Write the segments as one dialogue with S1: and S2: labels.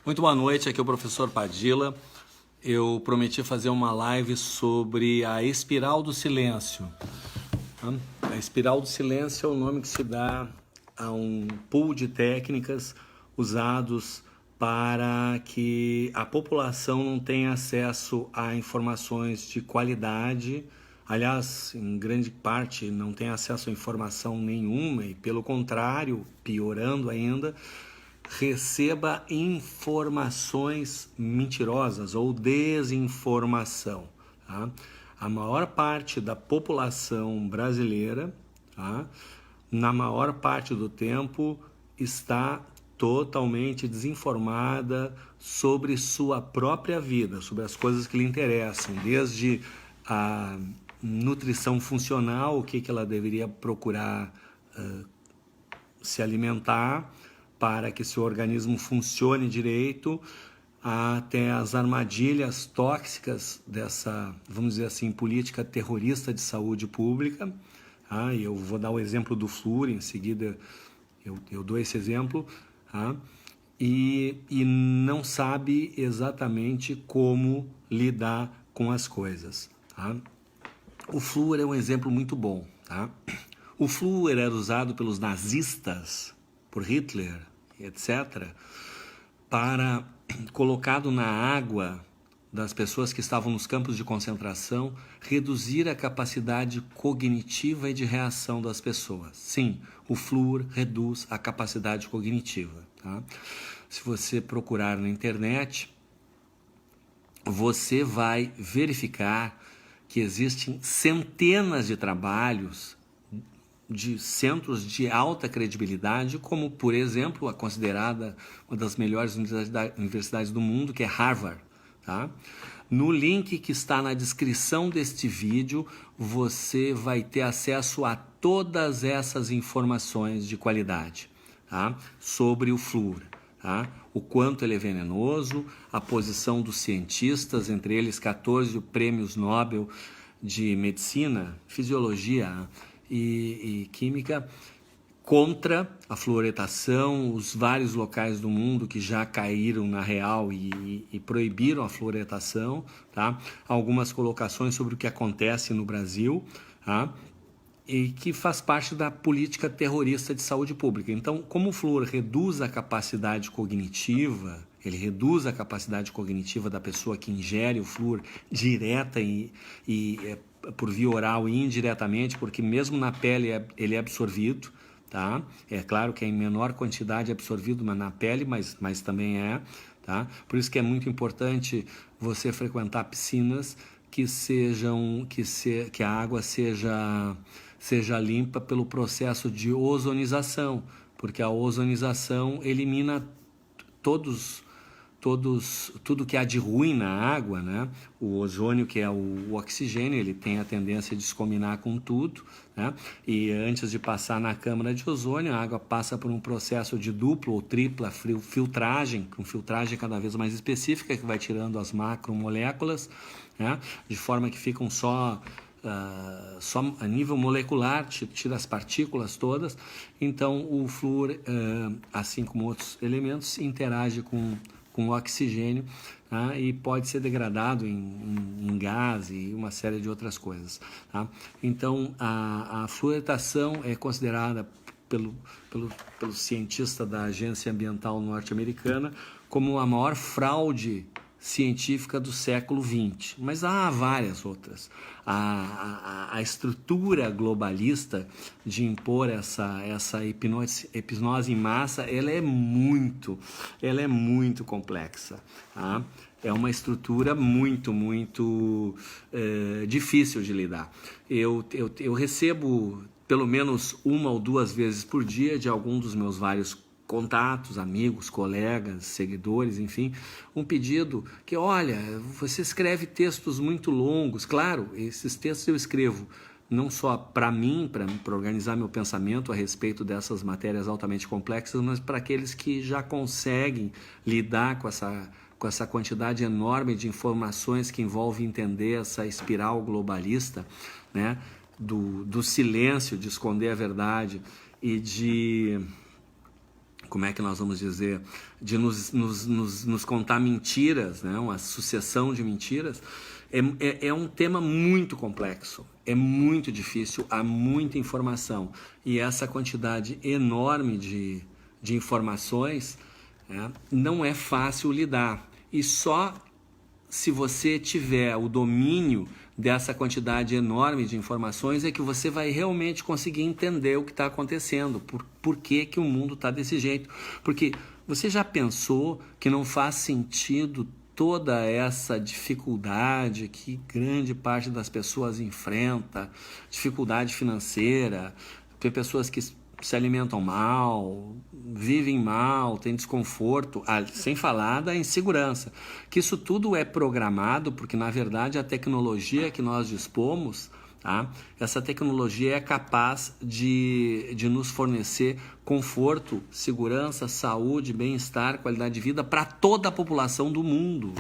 S1: Muito boa noite, aqui é o professor Padilla. Eu prometi fazer uma live sobre a espiral do silêncio. A espiral do silêncio é o nome que se dá a um pool de técnicas usados para que a população não tenha acesso a informações de qualidade. Aliás, em grande parte não tem acesso a informação nenhuma e, pelo contrário, piorando ainda, receba informações mentirosas ou desinformação. Tá? A maior parte da população brasileira, tá? Na maior parte do tempo, está totalmente desinformada sobre sua própria vida, sobre as coisas que lhe interessam, desde a nutrição funcional, o que ela deveria procurar se alimentar para que seu organismo funcione direito, até as armadilhas tóxicas dessa, vamos dizer assim, política terrorista de saúde pública. E eu vou dar o exemplo do flúor, em seguida eu dou esse exemplo, e não sabe exatamente como lidar com as coisas. O flúor é um exemplo muito bom. O flúor era usado pelos nazistas, por Hitler, etc., para, colocado na água das pessoas que estavam nos campos de concentração, reduzir a capacidade cognitiva e de reação das pessoas. Sim, o flúor reduz a capacidade cognitiva. Se você procurar na internet, você vai verificar que existem centenas de trabalhos de centros de alta credibilidade, como, por exemplo, a considerada uma das melhores universidades do mundo, que é Harvard. No link que está na descrição deste vídeo, você vai ter acesso a todas essas informações de qualidade, sobre o flúor. O quanto ele é venenoso, a posição dos cientistas, entre eles 14 prêmios Nobel de medicina, fisiologia e química, contra a fluoretação, os vários locais do mundo que já caíram na real e proibiram a fluoretação, algumas colocações sobre o que acontece no Brasil, e que faz parte da política terrorista de saúde pública. Então, como o flúor reduz a capacidade cognitiva, ele reduz a capacidade cognitiva da pessoa que ingere o flúor direta e por via oral e indiretamente, porque mesmo na pele ele é absorvido, É claro que é em menor quantidade absorvido na pele, mas também é, Por isso que é muito importante você frequentar piscinas que a água seja limpa pelo processo de ozonização, porque a ozonização elimina tudo que há de ruim na água, O ozônio, que é o oxigênio, ele tem a tendência de se combinar com tudo, E antes de passar na câmara de ozônio, a água passa por um processo de dupla ou tripla filtragem, com filtragem cada vez mais específica, que vai tirando as macromoléculas, de forma que ficam só a nível molecular, tira as partículas todas. Então o flúor, assim como outros elementos, interage com o oxigênio, e pode ser degradado em gás e uma série de outras coisas. Então a fluoretação é considerada pelo cientista da Agência Ambiental Norte-Americana como a maior fraude científica do século XX, mas há várias outras. A estrutura globalista de impor essa hipnose em massa, ela é muito complexa, É uma estrutura muito difícil de lidar. Eu recebo pelo menos 1 ou 2 vezes por dia de algum dos meus vários contatos, amigos, colegas, seguidores, enfim, um pedido que, olha, você escreve textos muito longos. Claro, esses textos eu escrevo não só para mim, para organizar meu pensamento a respeito dessas matérias altamente complexas, mas para aqueles que já conseguem lidar com essa quantidade enorme de informações que envolve entender essa espiral globalista, do silêncio, de esconder a verdade e de como é que nós vamos dizer, de nos contar mentiras, né? Uma sucessão de mentiras, é um tema muito complexo, é muito difícil, há muita informação. E essa quantidade enorme de informações, né, não é fácil lidar. E só se você tiver o domínio dessa quantidade enorme de informações é que você vai realmente conseguir entender o que está acontecendo, por que que o mundo está desse jeito. Porque você já pensou que não faz sentido toda essa dificuldade que grande parte das pessoas enfrenta, dificuldade financeira, tem pessoas que se alimentam mal, vivem mal, têm desconforto, sem falar da insegurança, que isso tudo é programado, porque na verdade a tecnologia que nós dispomos, tá? Essa tecnologia é capaz de nos fornecer conforto, segurança, saúde, bem-estar, qualidade de vida para toda a população do mundo.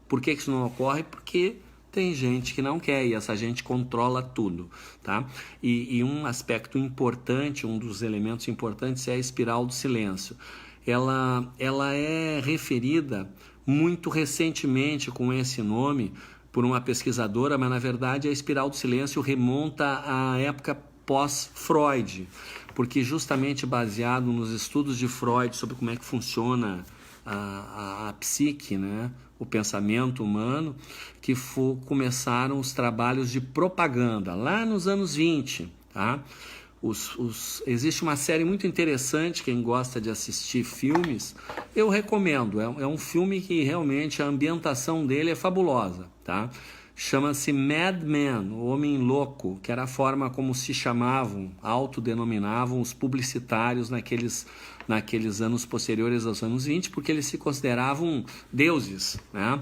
S1: Por que isso não ocorre? Porque tem gente que não quer e essa gente controla tudo, tá? E um aspecto importante, um dos elementos importantes é a espiral do silêncio. Ela é referida muito recentemente com esse nome por uma pesquisadora, mas na verdade a espiral do silêncio remonta à época pós-Freud, porque justamente baseado nos estudos de Freud sobre como é que funciona a psique, né? O pensamento humano, que começaram os trabalhos de propaganda lá nos anos 20, tá? Existe uma série muito interessante, quem gosta de assistir filmes, eu recomendo, é um filme que realmente a ambientação dele é fabulosa, tá? Chama-se Mad Men, o Homem Louco, que era a forma como se chamavam, autodenominavam os publicitários naqueles anos posteriores aos anos 20, porque eles se consideravam deuses, né?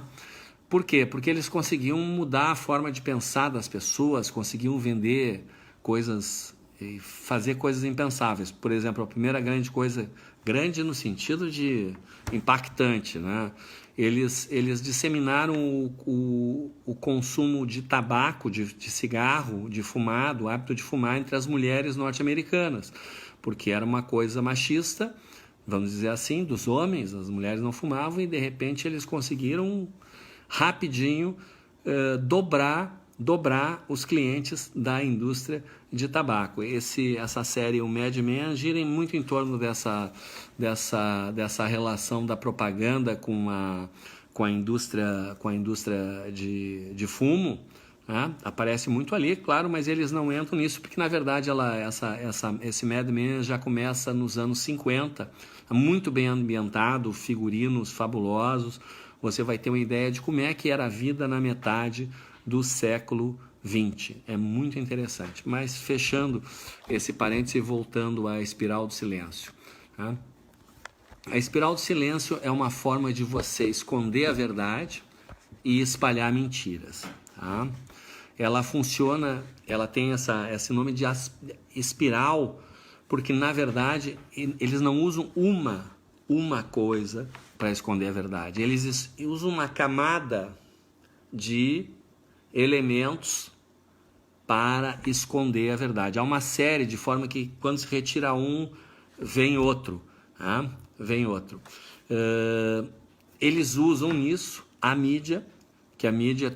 S1: Por quê? Porque eles conseguiam mudar a forma de pensar das pessoas, conseguiam vender coisas e fazer coisas impensáveis. Por exemplo, a primeira grande coisa, grande no sentido de impactante, né? Eles disseminaram o consumo de tabaco, de cigarro, de fumar, o hábito de fumar entre as mulheres norte-americanas, porque era uma coisa machista, vamos dizer assim, dos homens, as mulheres não fumavam e de repente eles conseguiram rapidinho dobrar os clientes da indústria de tabaco. Essa série, o Mad Men, gira muito em torno dessa relação da propaganda com a indústria de fumo, né? Aparece muito ali, claro, mas eles não entram nisso porque na verdade esse Mad Men já começa nos anos 50, muito bem ambientado, figurinos fabulosos. Você vai ter uma ideia de como é que era a vida na metade do século XX. É muito interessante. Mas fechando esse parêntese e voltando à espiral do silêncio, tá? A espiral do silêncio é uma forma de você esconder a verdade e espalhar mentiras, tá? Ela funciona, ela tem esse nome de espiral, porque na verdade eles não usam uma coisa para esconder a verdade. Eles usam uma camada de elementos para esconder a verdade. Há uma série de forma que quando se retira um, vem outro, tá? Vem outro. Eles usam nisso a mídia, que a mídia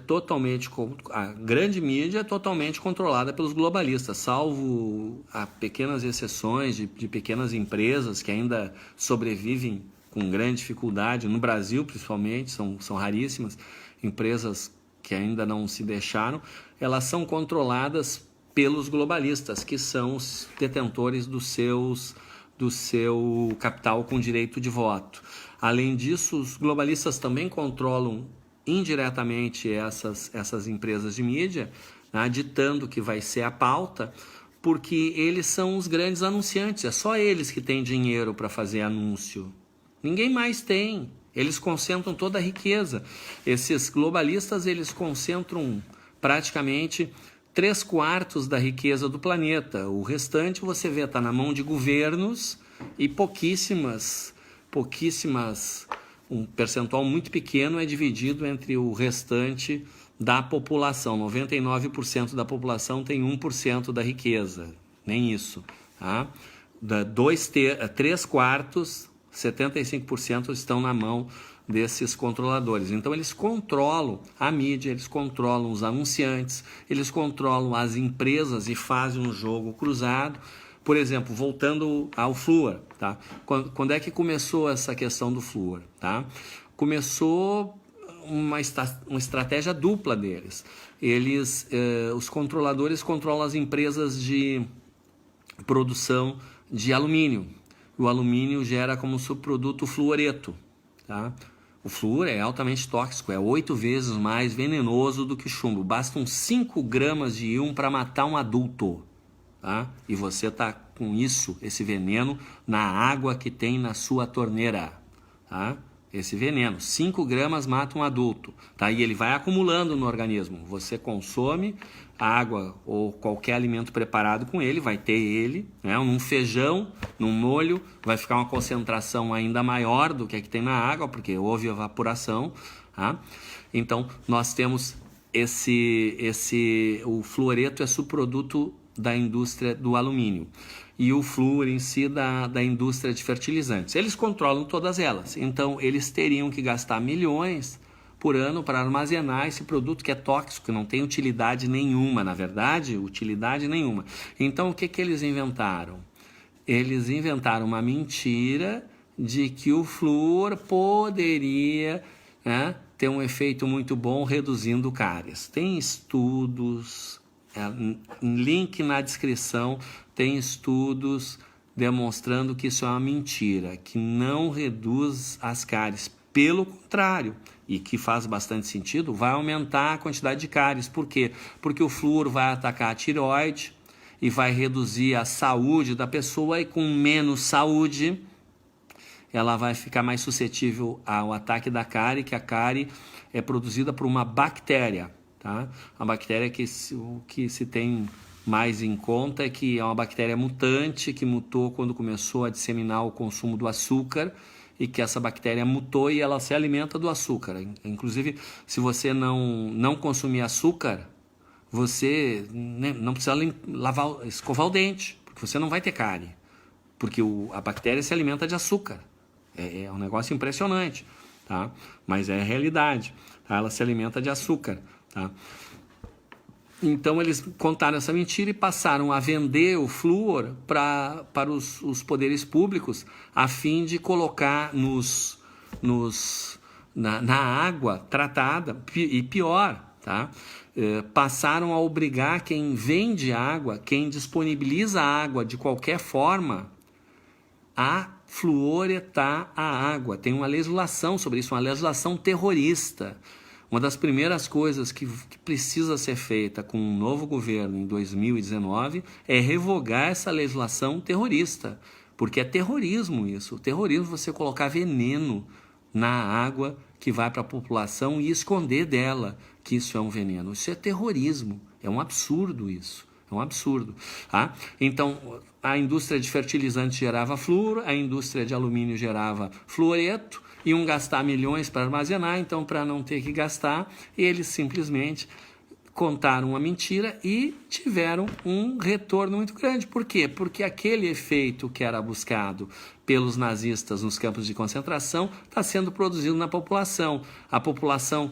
S1: a grande mídia é totalmente controlada pelos globalistas, salvo a pequenas exceções de pequenas empresas que ainda sobrevivem com grande dificuldade, no Brasil principalmente, são raríssimas, empresas que ainda não se deixaram, elas são controladas pelos globalistas, que são os detentores do seu capital com direito de voto. Além disso, os globalistas também controlam indiretamente essas empresas de mídia, né, ditando que vai ser a pauta, porque eles são os grandes anunciantes, é só eles que têm dinheiro para fazer anúncio. Ninguém mais tem. Eles concentram toda a riqueza. Esses globalistas, eles concentram praticamente 3/4 da riqueza do planeta. O restante, você vê, está na mão de governos e pouquíssimas, um percentual muito pequeno é dividido entre o restante da população. 99% da população tem 1% da riqueza, nem isso, tá? 3 quartos, 75% estão na mão desses controladores. Então eles controlam a mídia, eles controlam os anunciantes, eles controlam as empresas e fazem um jogo cruzado. Por exemplo, voltando ao flúor, tá? Quando é que começou essa questão do flúor, tá? Começou uma estratégia dupla deles. Os controladores controlam as empresas de produção de alumínio. O alumínio gera como subproduto o fluoreto, tá? O flúor é altamente tóxico, é 8 vezes mais venenoso do que o chumbo. Bastam 5 gramas de íon para matar um adulto, tá? E você está com isso, esse veneno, na água que tem na sua torneira, tá? Esse veneno, 5 gramas mata um adulto, tá? E ele vai acumulando no organismo. Você consome água ou qualquer alimento preparado com ele, vai ter ele, né? Num feijão, num molho, vai ficar uma concentração ainda maior do que tem na água, porque houve evaporação, tá? Então, nós temos o fluoreto é subproduto da indústria do alumínio e o flúor em si da indústria de fertilizantes. Eles controlam todas elas, então eles teriam que gastar milhões por ano para armazenar esse produto que é tóxico, que não tem utilidade nenhuma, na verdade, utilidade nenhuma. Então o que eles inventaram? Eles inventaram uma mentira de que o flúor poderia, né, ter um efeito muito bom reduzindo cáries. Tem estudos, link na descrição, tem estudos demonstrando que isso é uma mentira, que não reduz as cáries. Pelo contrário, e que faz bastante sentido, vai aumentar a quantidade de cáries. Por quê? Porque o flúor vai atacar a tireoide e vai reduzir a saúde da pessoa, e com menos saúde ela vai ficar mais suscetível ao ataque da cárie, que a cárie é produzida por uma bactéria, tá? A bactéria o que se tem mais em conta é que é uma bactéria mutante que mutou quando começou a disseminar o consumo do açúcar, e que essa bactéria mutou e ela se alimenta do açúcar. Inclusive, se você não consumir açúcar, você, né, não precisa escovar o dente, porque você não vai ter cárie, porque a bactéria se alimenta de açúcar. É um negócio impressionante, tá? Mas é a realidade, tá? Ela se alimenta de açúcar, tá? Então eles contaram essa mentira e passaram a vender o flúor para os poderes públicos, a fim de colocar na água tratada, e pior, tá? Passaram a obrigar quem vende água, quem disponibiliza água de qualquer forma, a fluoretar a água. Tem uma legislação sobre isso, uma legislação terrorista. Uma das primeiras coisas que precisa ser feita com um novo governo em 2019 é revogar essa legislação terrorista, porque é terrorismo isso. O terrorismo é você colocar veneno na água que vai para a população e esconder dela que isso é um veneno. Isso é terrorismo, é um absurdo isso. É um absurdo, tá? Então, a indústria de fertilizantes gerava flúor, a indústria de alumínio gerava fluoreto, iam gastar milhões para armazenar, então, para não ter que gastar, eles simplesmente contaram uma mentira e tiveram um retorno muito grande. Por quê? Porque aquele efeito que era buscado pelos nazistas nos campos de concentração está sendo produzido na população. A população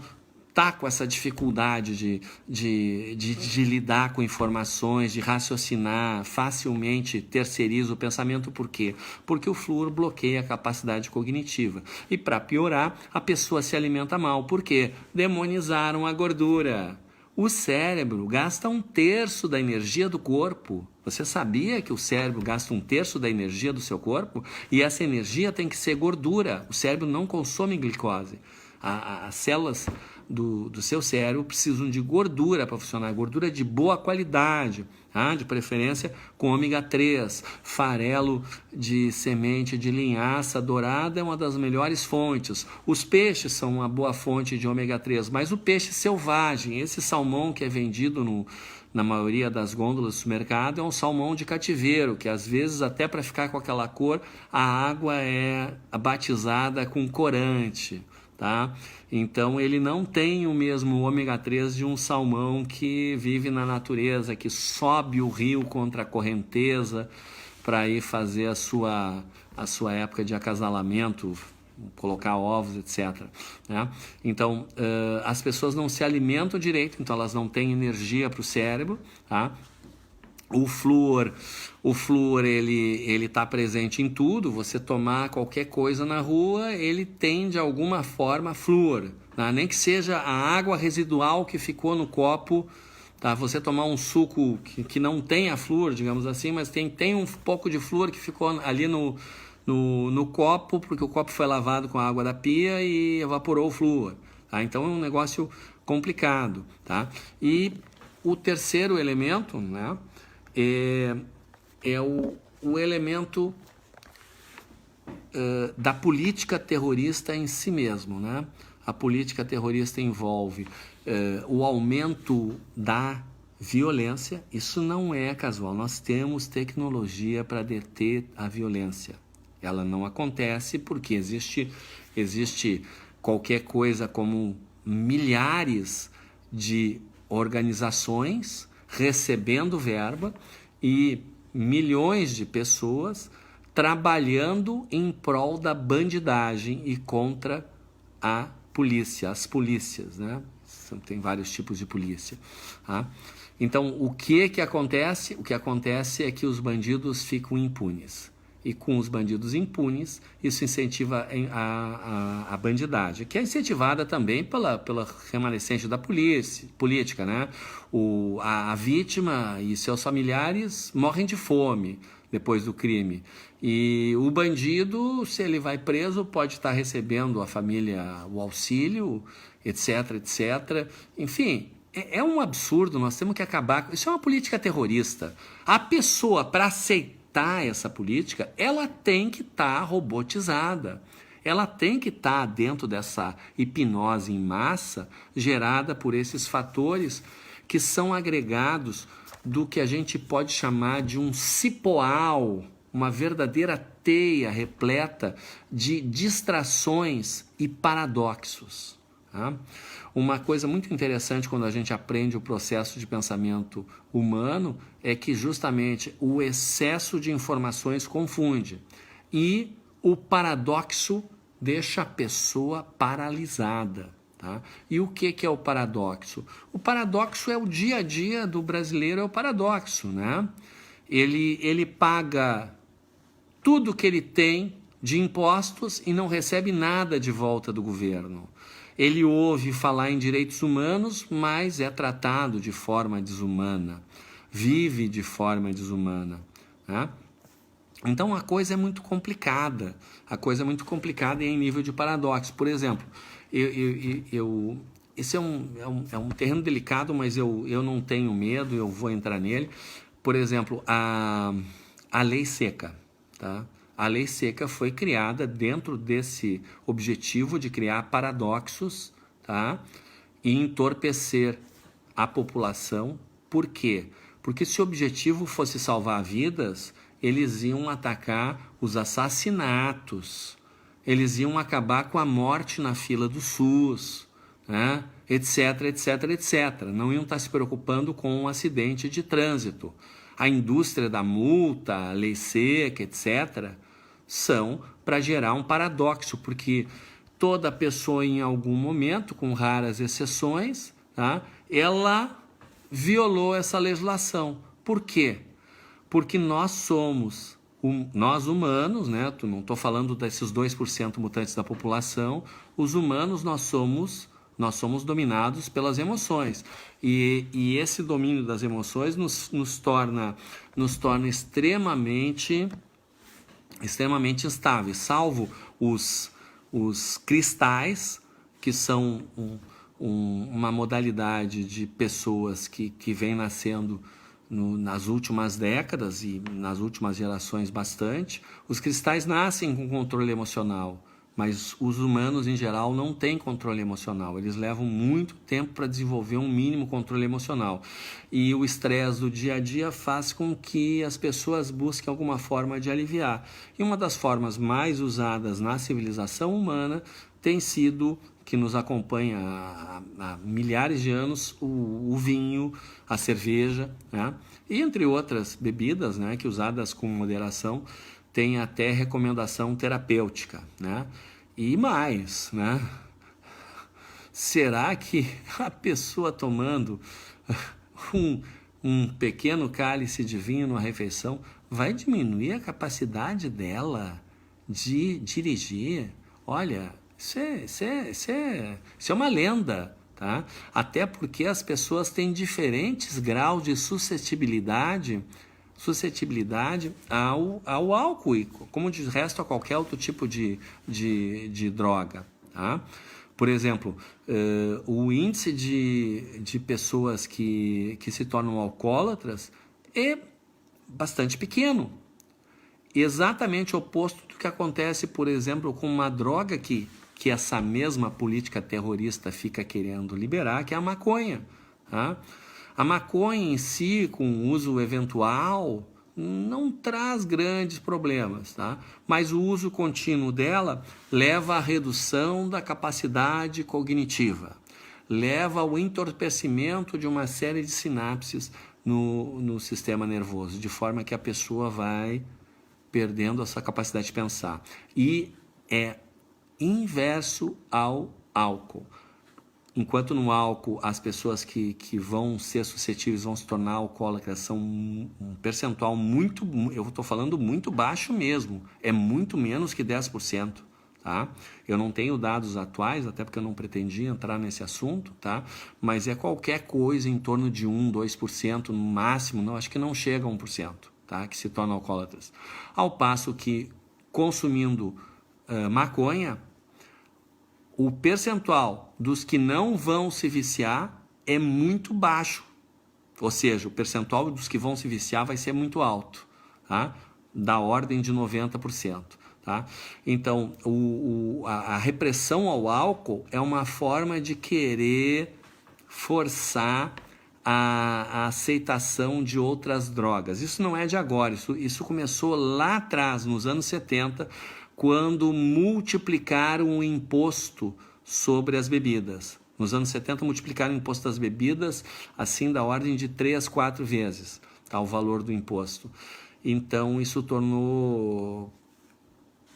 S1: está com essa dificuldade de lidar com informações, de raciocinar, facilmente terceiriza o pensamento. Por quê? Porque o flúor bloqueia a capacidade cognitiva. E para piorar, a pessoa se alimenta mal. Por quê? Demonizaram a gordura. O cérebro gasta 1/3 da energia do corpo. Você sabia que o cérebro gasta 1/3 da energia do seu corpo? E essa energia tem que ser gordura. O cérebro não consome glicose. As células do seu cérebro precisam de gordura para funcionar, gordura de boa qualidade, tá? De preferência com ômega 3, farelo de semente de linhaça dourada é uma das melhores fontes. Os peixes são uma boa fonte de ômega 3, mas o peixe selvagem, esse salmão que é vendido na maioria das gôndolas do supermercado, é um salmão de cativeiro, que às vezes até para ficar com aquela cor, a água é batizada com corante. Tá? Então ele não tem o mesmo ômega 3 de um salmão que vive na natureza, que sobe o rio contra a correnteza, para ir fazer a sua época de acasalamento, colocar ovos, etc. Né? Então, as pessoas não se alimentam direito, então elas não têm energia para o cérebro. Tá? O flúor ele está presente em tudo. Você tomar qualquer coisa na rua, ele tem de alguma forma flúor. Tá? Nem que seja a água residual que ficou no copo. Tá? Você tomar um suco que não tenha flúor, digamos assim, mas tem um pouco de flúor que ficou ali no copo, porque o copo foi lavado com a água da pia e evaporou o flúor. Tá? Então é um negócio complicado. Tá? E o terceiro elemento, né, é o elemento da política terrorista em si mesmo. Né? A política terrorista envolve o aumento da violência. Isso não é casual. Nós temos tecnologia para deter a violência. Ela não acontece porque existe qualquer coisa como milhares de organizações recebendo verba e milhões de pessoas trabalhando em prol da bandidagem e contra a polícia, as polícias, né? Tem vários tipos de polícia. Tá? Então, o que acontece? O que acontece é que os bandidos ficam impunes. E com os bandidos impunes, isso incentiva a bandidagem, que é incentivada também pela remanescente da política. Né? A vítima e seus familiares morrem de fome depois do crime. E o bandido, se ele vai preso, pode estar recebendo a família o auxílio, etc, etc. Enfim, é um absurdo, nós temos que acabar com isso. É uma política terrorista. A pessoa, para aceitar essa política, ela tem que estar robotizada. Ela tem que estar dentro dessa hipnose em massa gerada por esses fatores que são agregados do que a gente pode chamar de um cipoal, uma verdadeira teia repleta de distrações e paradoxos. Tá? Uma coisa muito interessante quando a gente aprende o processo de pensamento humano é que justamente o excesso de informações confunde e o paradoxo deixa a pessoa paralisada. Tá? E o que é o paradoxo? O paradoxo é o dia a dia do brasileiro, é o paradoxo. Né? Ele paga tudo que ele tem de impostos e não recebe nada de volta do governo. Ele ouve falar em direitos humanos, mas é tratado de forma desumana, vive de forma desumana. Né? Então a coisa é muito complicada, e em nível de paradoxo. Por exemplo, esse é um terreno delicado, mas eu não tenho medo, eu vou entrar nele. Por exemplo, a lei seca. Tá? A lei seca foi criada dentro desse objetivo de criar paradoxos, tá? E entorpecer a população. Por quê? Porque se o objetivo fosse salvar vidas, eles iam atacar os assassinatos, eles iam acabar com a morte na fila do SUS, né? etc, etc, etc. Não iam estar se preocupando com um acidente de trânsito. A indústria da multa, a lei seca, etc., são para gerar um paradoxo, porque toda pessoa em algum momento, com raras exceções, tá, ela violou essa legislação. Por quê? Porque nós humanos, né, não estou falando desses 2% mutantes da população, os humanos nós somos dominados pelas emoções. E esse domínio das emoções nos torna extremamente instáveis, salvo os cristais, que são uma modalidade de pessoas que vem nascendo nas últimas décadas e nas últimas gerações bastante. Os cristais nascem com controle emocional, mas os humanos em geral não têm controle emocional. Eles levam muito tempo para desenvolver um mínimo controle emocional. E o estresse do dia a dia faz com que as pessoas busquem alguma forma de aliviar. E uma das formas mais usadas na civilização humana tem sido que nos acompanha há milhares de anos, o vinho, a cerveja, né? E entre outras bebidas, né, que usadas com moderação, tem até recomendação terapêutica, né? E mais, né? Será que a pessoa tomando um pequeno cálice de vinho numa refeição vai diminuir a capacidade dela de dirigir? Olha, isso é uma lenda, tá? Até porque as pessoas têm diferentes graus de suscetibilidade ao álcool, e como de resto a qualquer outro tipo de droga, tá? Por exemplo, o índice de pessoas que se tornam alcoólatras é bastante pequeno. Exatamente o oposto do que acontece, por exemplo, com uma droga que essa mesma política terrorista fica querendo liberar, que é a maconha, tá? A maconha em si, com uso eventual, não traz grandes problemas, tá? Mas o uso contínuo dela leva à redução da capacidade cognitiva, leva ao entorpecimento de uma série de sinapses no sistema nervoso, de forma que a pessoa vai perdendo essa capacidade de pensar. E é inverso ao álcool. Enquanto no álcool as pessoas que vão ser suscetíveis, vão se tornar alcoólatras, são um percentual muito, eu estou falando muito baixo mesmo, é muito menos que 10%. Tá? Eu não tenho dados atuais, até porque eu não pretendia entrar nesse assunto, tá? Mas é qualquer coisa em torno de 1, 2% no máximo, não, acho que não chega a 1%, tá? Que se tornam alcoólatras. Ao passo que, consumindo maconha, o percentual dos que não vão se viciar é muito baixo. Ou seja, o percentual dos que vão se viciar vai ser muito alto, tá? Da ordem de 90%. Tá? Então, a repressão ao álcool é uma forma de querer forçar a aceitação de outras drogas. Isso não é de agora, isso começou lá atrás, nos anos 70, quando multiplicaram o imposto sobre as bebidas. Nos anos 70 multiplicaram o imposto das bebidas assim da ordem de 3, 4 vezes, tá, o valor do imposto. Então isso tornou,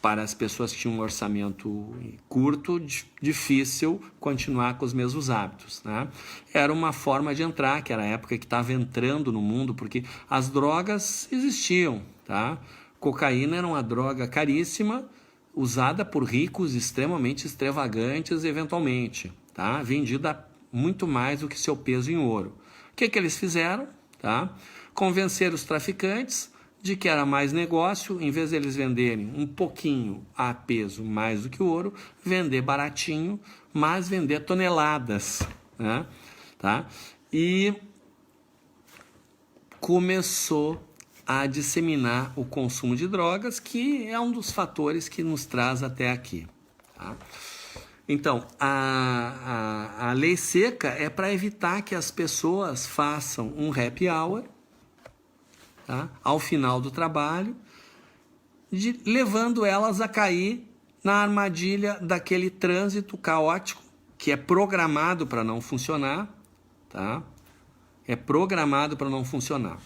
S1: para as pessoas que tinham um orçamento curto, difícil continuar com os mesmos hábitos, né? Era uma forma de entrar, que era a época que estava entrando no mundo, porque as drogas existiam, tá? Cocaína era uma droga caríssima, usada por ricos extremamente extravagantes eventualmente, tá? Vendida muito mais do que seu peso em ouro. O que eles fizeram? Tá? Convencer os traficantes de que era mais negócio, em vez de eles venderem um pouquinho a peso mais do que o ouro, vender baratinho, mas vender toneladas, né? Tá? E começou a disseminar o consumo de drogas, que é um dos fatores que nos traz até aqui. Tá? Então, a lei seca é para evitar que as pessoas façam um happy hour, tá, ao final do trabalho, levando elas a cair na armadilha daquele trânsito caótico que é programado para não funcionar, tá? É programado para não funcionar.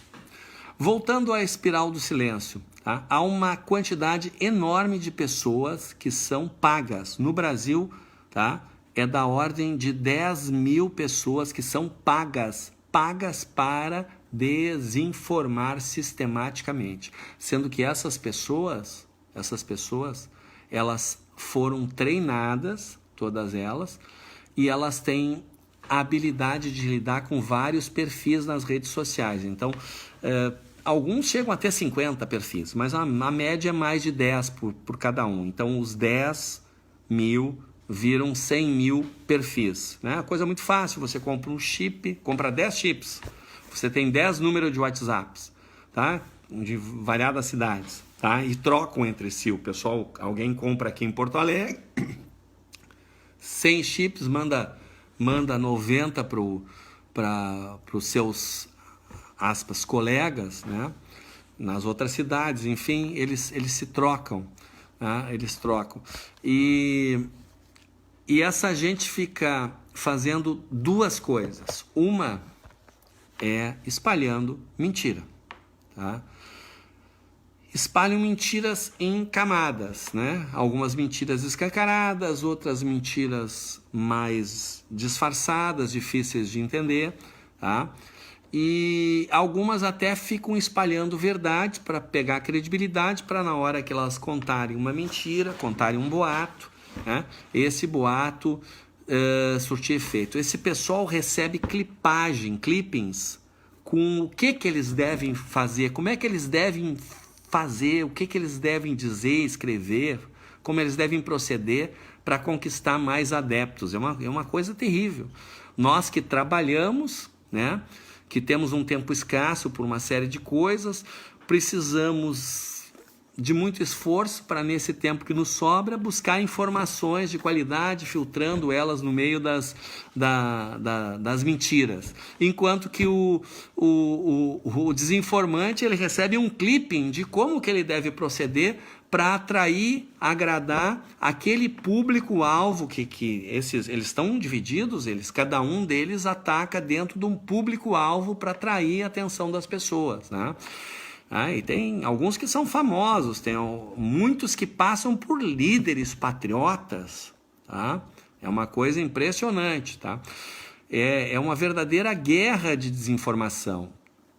S1: Voltando à espiral do silêncio, tá? Há uma quantidade enorme de pessoas que são pagas. No Brasil, tá? É da ordem de 10 mil pessoas que são pagas para desinformar sistematicamente, sendo que essas pessoas, elas foram treinadas, todas elas, e elas têm a habilidade de lidar com vários perfis nas redes sociais. Então, alguns chegam a ter 50 perfis, mas a média é mais de 10 por cada um. Então, os 10 mil viram 100 mil perfis, né? Coisa muito fácil, você compra um chip, compra 10 chips, você tem 10 números de WhatsApps, tá? De variadas cidades, tá? E trocam entre si. O pessoal, alguém compra aqui em Porto Alegre, 100 chips, manda 90 para os seus, aspas, colegas, né? Nas outras cidades, enfim, eles se trocam, né? Eles trocam. E E essa gente fica fazendo duas coisas. Uma é espalhando mentira, tá? Espalham mentiras em camadas, né? Algumas mentiras escancaradas, outras mentiras mais disfarçadas, difíceis de entender, tá? E algumas até ficam espalhando verdades para pegar credibilidade, para na hora que elas contarem uma mentira, contarem um boato, né? Esse boato surtir efeito. Esse pessoal recebe clippings com o que eles devem fazer, como é que eles devem fazer, o que eles devem dizer, escrever, como eles devem proceder para conquistar mais adeptos. É uma coisa terrível. Nós que trabalhamos, né, que temos um tempo escasso por uma série de coisas, precisamos de muito esforço para, nesse tempo que nos sobra, buscar informações de qualidade, filtrando elas no meio das mentiras. Enquanto que o desinformante, ele recebe um clipping de como que ele deve proceder para atrair, agradar aquele público-alvo que eles estão divididos, cada um deles ataca dentro de um público-alvo para atrair a atenção das pessoas, né? E tem alguns que são famosos, tem muitos que passam por líderes patriotas, tá? É uma coisa impressionante, tá? É uma verdadeira guerra de desinformação,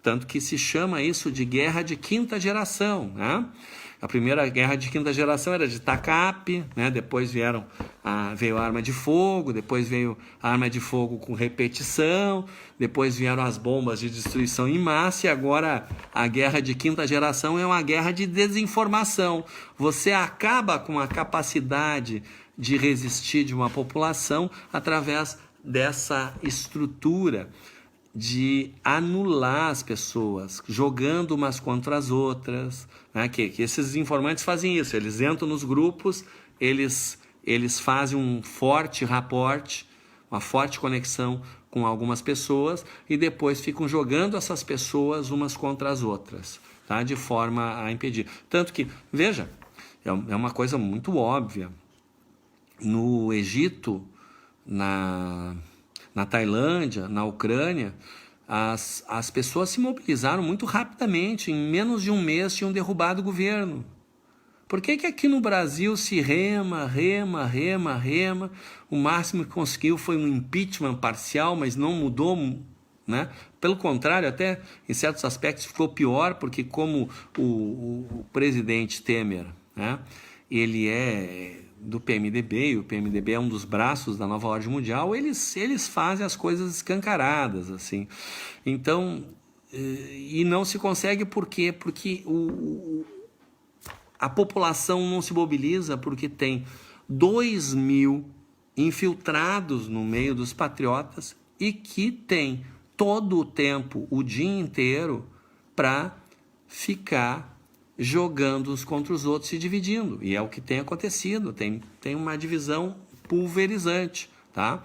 S1: tanto que se chama isso de guerra de quinta geração, né? A primeira guerra de quinta geração era de TACAP, né? Depois veio a arma de fogo, depois veio a arma de fogo com repetição, depois vieram as bombas de destruição em massa, e agora a guerra de quinta geração é uma guerra de desinformação. Você acaba com a capacidade de resistir de uma população através dessa estrutura de anular as pessoas, jogando umas contra as outras, né? Que esses informantes fazem isso, eles entram nos grupos, eles fazem um forte raporte, uma forte conexão com algumas pessoas e depois ficam jogando essas pessoas umas contra as outras, tá? De forma a impedir. Tanto que, veja, é uma coisa muito óbvia. No Egito, na Tailândia, na Ucrânia, as pessoas se mobilizaram muito rapidamente. Em menos de um mês tinham derrubado o governo. Por que aqui no Brasil se rema? O máximo que conseguiu foi um impeachment parcial, mas não mudou, né? Pelo contrário, até em certos aspectos ficou pior, porque como o presidente Temer, né, ele é do PMDB, e o PMDB é um dos braços da nova ordem mundial, eles fazem as coisas escancaradas, assim. Então, e não se consegue por quê? Porque a população não se mobiliza, porque tem 2.000 infiltrados no meio dos patriotas e que tem todo o tempo, o dia inteiro, para ficar jogando uns contra os outros, se dividindo. E é o que tem acontecido, tem uma divisão pulverizante, tá?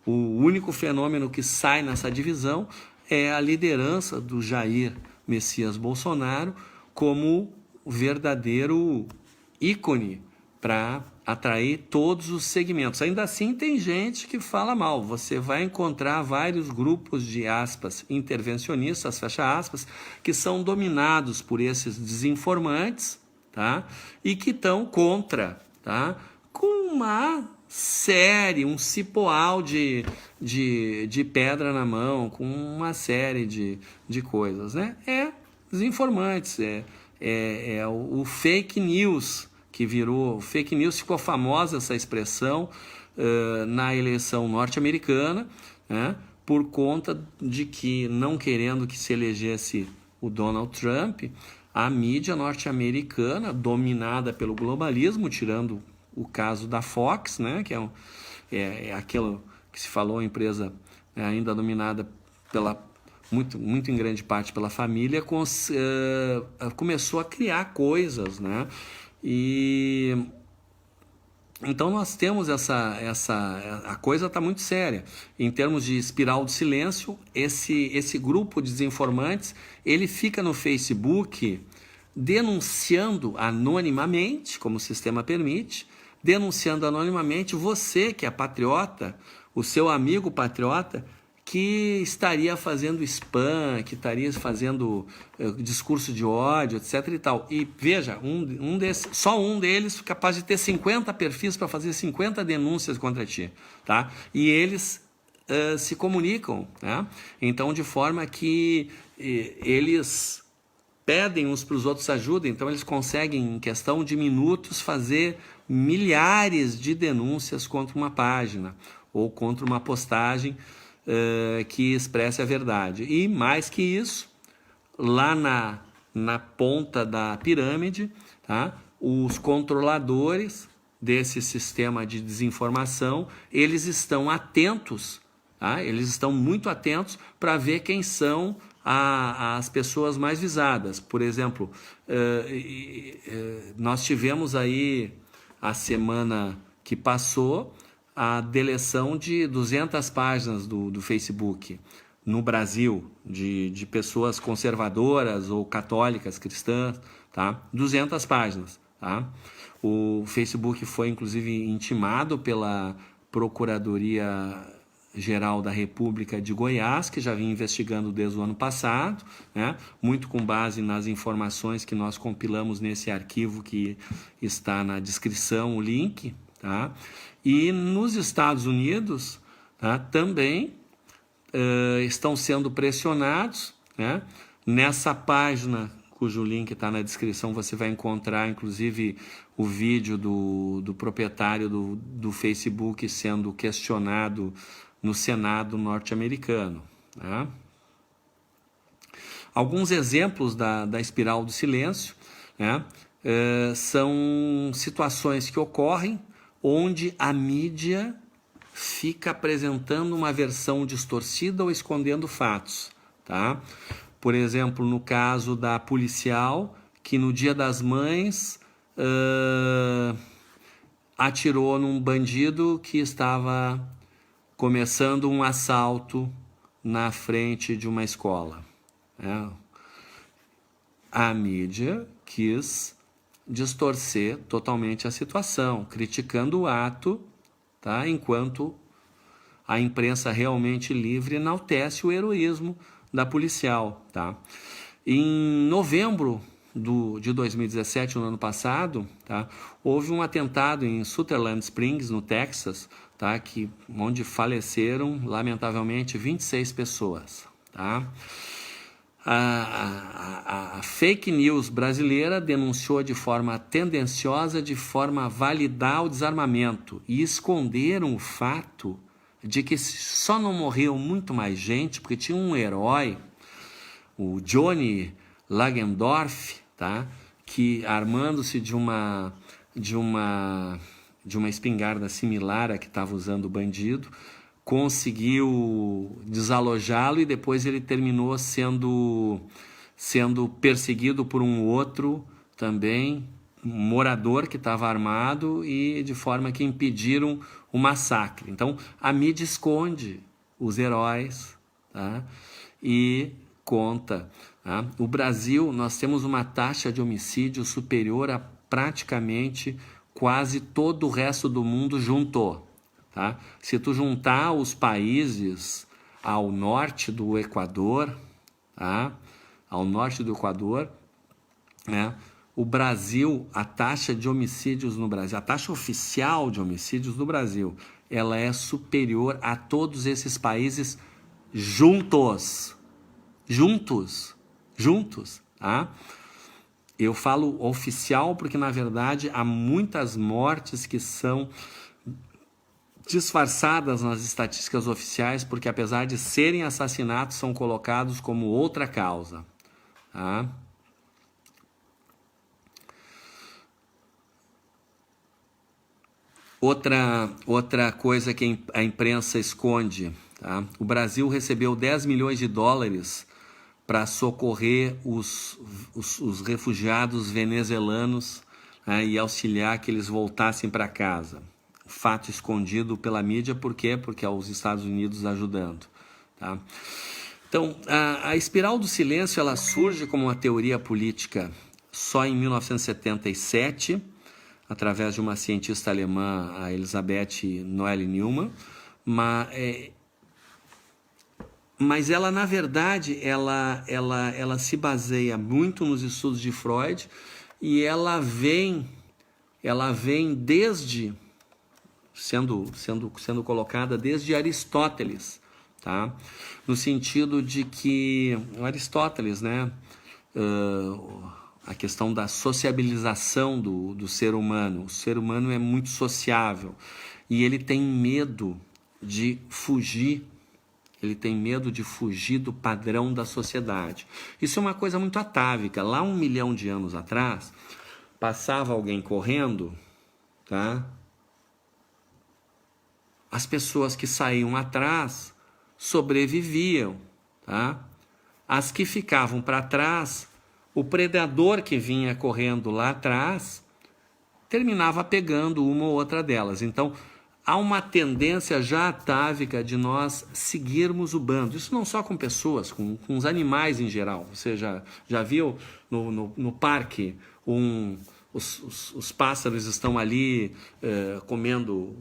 S1: O único fenômeno que sai nessa divisão é a liderança do Jair Messias Bolsonaro como verdadeiro ícone para atrair todos os segmentos. Ainda assim, tem gente que fala mal. Você vai encontrar vários grupos de, aspas, intervencionistas, fecha aspas, que são dominados por esses desinformantes, tá? E que estão contra, tá? Com uma série, um cipoal de pedra na mão, com uma série de coisas, né? Desinformantes, o fake news, que virou fake news, ficou famosa essa expressão na eleição norte-americana, né, por conta de que, não querendo que se elegesse o Donald Trump, a mídia norte-americana, dominada pelo globalismo, tirando o caso da Fox, né, que é aquilo que se falou, a empresa ainda dominada muito em grande parte pela família, começou a criar coisas, né? E então nós temos a coisa está muito séria. Em termos de espiral do silêncio, esse grupo de desinformantes, ele fica no Facebook denunciando anonimamente, como o sistema permite, denunciando anonimamente você que é patriota, o seu amigo patriota, que estaria fazendo spam, que estaria fazendo discurso de ódio, etc. e tal. E veja, só um deles capaz de ter 50 perfis para fazer 50 denúncias contra ti, tá? E eles se comunicam, né? Então, de forma que eles pedem uns para os outros ajuda, então eles conseguem, em questão de minutos, fazer milhares de denúncias contra uma página ou contra uma postagem que expresse a verdade. E mais que isso, lá na ponta da pirâmide, tá? Os controladores desse sistema de desinformação, eles estão atentos, tá? Eles estão muito atentos para ver quem são as pessoas mais visadas. Por exemplo, nós tivemos aí a semana que passou a deleção de 200 páginas do Facebook no Brasil, de pessoas conservadoras ou católicas, cristãs, tá? 200 páginas, tá? O Facebook foi, inclusive, intimado pela Procuradoria-Geral da República de Goiás, que já vinha investigando desde o ano passado, né? Muito com base nas informações que nós compilamos nesse arquivo que está na descrição, o link, tá? E nos Estados Unidos, tá, também estão sendo pressionados, né? Nessa página, cujo link está na descrição, você vai encontrar, inclusive, o vídeo do proprietário do Facebook sendo questionado no Senado norte-americano, né? Alguns exemplos da espiral do silêncio, né? São situações que ocorrem onde a mídia fica apresentando uma versão distorcida ou escondendo fatos, tá? Por exemplo, no caso da policial que no Dia das Mães atirou num bandido que estava começando um assalto na frente de uma escola, né? A mídia quis distorcer totalmente a situação, criticando o ato, tá? Enquanto a imprensa realmente livre enaltece o heroísmo da policial, tá? Em novembro de 2017, no ano passado, tá? Houve um atentado em Sutherland Springs, no Texas, tá? Onde faleceram, lamentavelmente, 26 pessoas, tá? A fake news brasileira denunciou de forma tendenciosa, de forma a validar o desarmamento e esconderam o fato de que só não morreu muito mais gente porque tinha um herói, o Johnny Langendorf, tá? Que armando-se de uma espingarda similar à que estava usando o bandido, conseguiu desalojá-lo e depois ele terminou sendo perseguido por um outro também, um morador que estava armado, e de forma que impediram o massacre. Então, a mídia esconde os heróis, tá? E conta, tá? O Brasil, nós temos uma taxa de homicídio superior a praticamente quase todo o resto do mundo juntou. Tá? Se tu juntar os países ao norte do Equador, tá? Ao norte do Equador, né? O Brasil, a taxa de homicídios no Brasil, a taxa oficial de homicídios no Brasil, ela é superior a todos esses países juntos, tá? Eu falo oficial porque, na verdade, há muitas mortes que são disfarçadas nas estatísticas oficiais, porque apesar de serem assassinatos, são colocados como outra causa, tá? Outra coisa que a imprensa esconde, tá? O Brasil recebeu 10 milhões de dólares para socorrer os refugiados venezuelanos, né, e auxiliar que eles voltassem para casa. Fato escondido pela mídia, por quê? Porque é os Estados Unidos ajudando, tá? Então, a espiral do silêncio, ela surge como uma teoria política só em 1977, através de uma cientista alemã, a Elisabeth Noelle-Neumann, mas ela, na verdade, ela se baseia muito nos estudos de Freud, e ela vem desde, sendo colocada desde Aristóteles, tá? No sentido de que Aristóteles, né, a questão da sociabilização do ser humano. O ser humano é muito sociável e ele tem medo de fugir. Ele tem medo de fugir do padrão da sociedade. Isso é uma coisa muito atávica. Lá 1 milhão de anos atrás, passava alguém correndo, tá? As pessoas que saíam atrás sobreviviam, tá? As que ficavam para trás, o predador que vinha correndo lá atrás terminava pegando uma ou outra delas. Então, há uma tendência já atávica de nós seguirmos o bando. Isso não só com pessoas, com os animais em geral. Você já viu no parque os pássaros estão ali comendo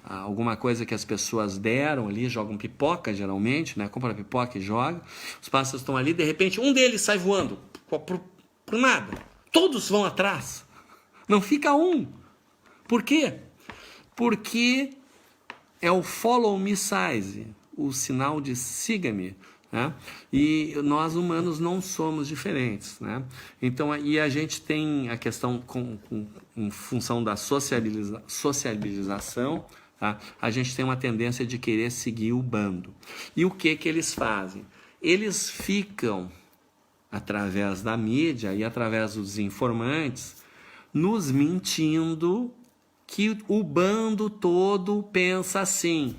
S1: alguma coisa que as pessoas deram ali, jogam pipoca geralmente, né? Compra pipoca e joga. Os pássaros estão ali, de repente um deles sai voando pro nada. Todos vão atrás. Não fica um. Por quê? Porque é o follow me size, o sinal de siga-me, né? E nós humanos não somos diferentes, né? Então, e a gente tem a questão em função da sociabilização, tá? A gente tem uma tendência de querer seguir o bando. E o que eles fazem? Eles ficam, através da mídia e através dos informantes, nos mentindo que o bando todo pensa assim.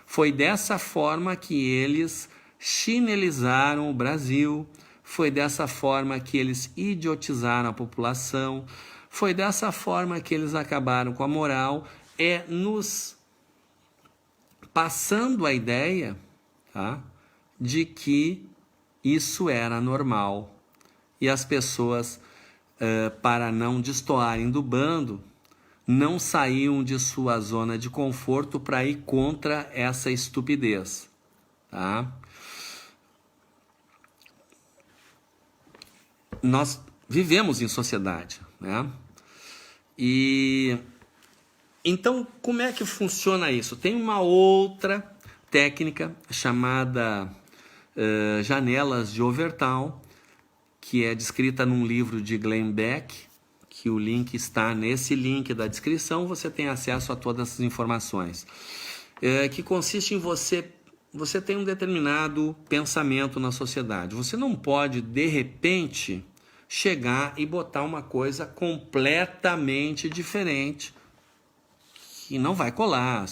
S1: Foi dessa forma que eles chinelizaram o Brasil, foi dessa forma que eles idiotizaram a população, foi dessa forma que eles acabaram com a moral, nos passando a ideia, tá, de que isso era normal. E as pessoas, para não destoarem do bando, não saíam de sua zona de conforto para ir contra essa estupidez, tá? Nós vivemos em sociedade, né? E então, como é que funciona isso? Tem uma outra técnica chamada janelas de Overton, que é descrita num livro de Glenn Beck, que o link está nesse link da descrição, você tem acesso a todas essas informações. Que consiste em você tem um determinado pensamento na sociedade. Você não pode, de repente, chegar e botar uma coisa completamente diferente, que não vai colar,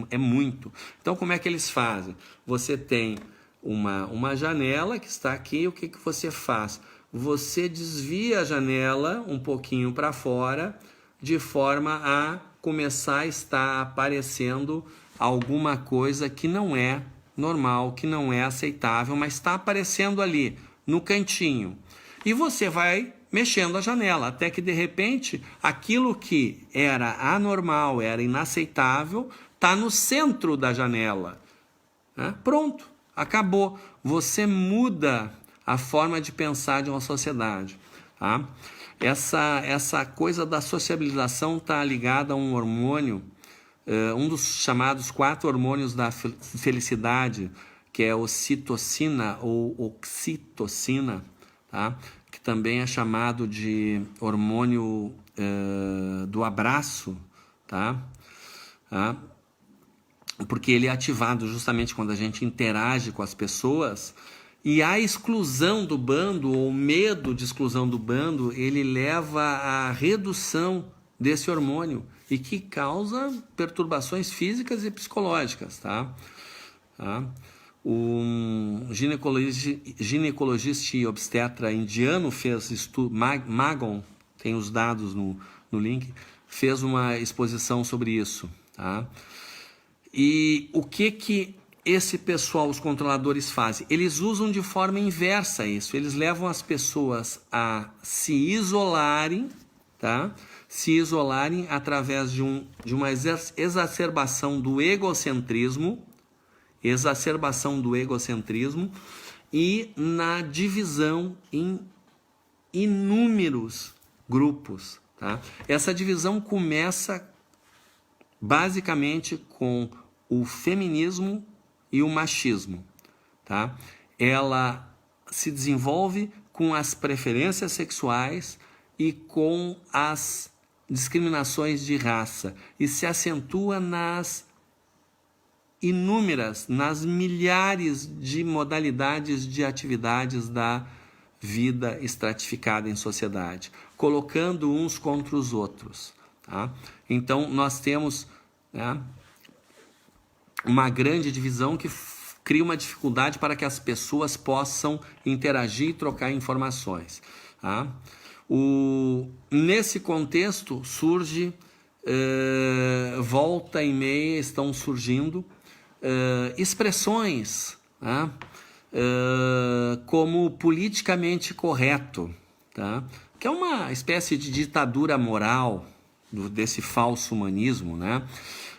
S1: é muito. Então, como é que eles fazem? Você tem uma janela que está aqui, o que você faz? Você desvia a janela um pouquinho para fora, de forma a começar a estar aparecendo alguma coisa que não é normal, que não é aceitável, mas está aparecendo ali, no cantinho. E você vai mexendo a janela, até que de repente aquilo que era anormal, era inaceitável, está no centro da janela. Pronto, acabou. Você muda a forma de pensar de uma sociedade, tá? Essa coisa da sociabilização está ligada a um hormônio, um dos chamados 4 hormônios da felicidade, que é ocitocina ou oxitocina, tá? Que também é chamado de hormônio do abraço, tá? Porque ele é ativado justamente quando a gente interage com as pessoas. E a exclusão do bando, ou medo de exclusão do bando, ele leva à redução desse hormônio e que causa perturbações físicas e psicológicas, tá? Um ginecologista e obstetra indiano fez estudo, Magon, tem os dados no link, fez uma exposição sobre isso, tá? E o que esse pessoal, os controladores, fazem? Eles usam de forma inversa isso. Eles levam as pessoas a se isolarem, tá? Se isolarem através de uma exacerbação do egocentrismo, e na divisão em inúmeros grupos, tá? Essa divisão começa basicamente com o feminismo e o machismo, tá? Ela se desenvolve com as preferências sexuais e com as discriminações de raça e se acentua nas milhares de modalidades de atividades da vida estratificada em sociedade, colocando uns contra os outros, tá? Então, nós temos, né, uma grande divisão que cria uma dificuldade para que as pessoas possam interagir e trocar informações, tá? Nesse contexto surge, volta e meia estão surgindo expressões, tá? Como politicamente correto, tá? Que é uma espécie de ditadura moral desse falso humanismo, né?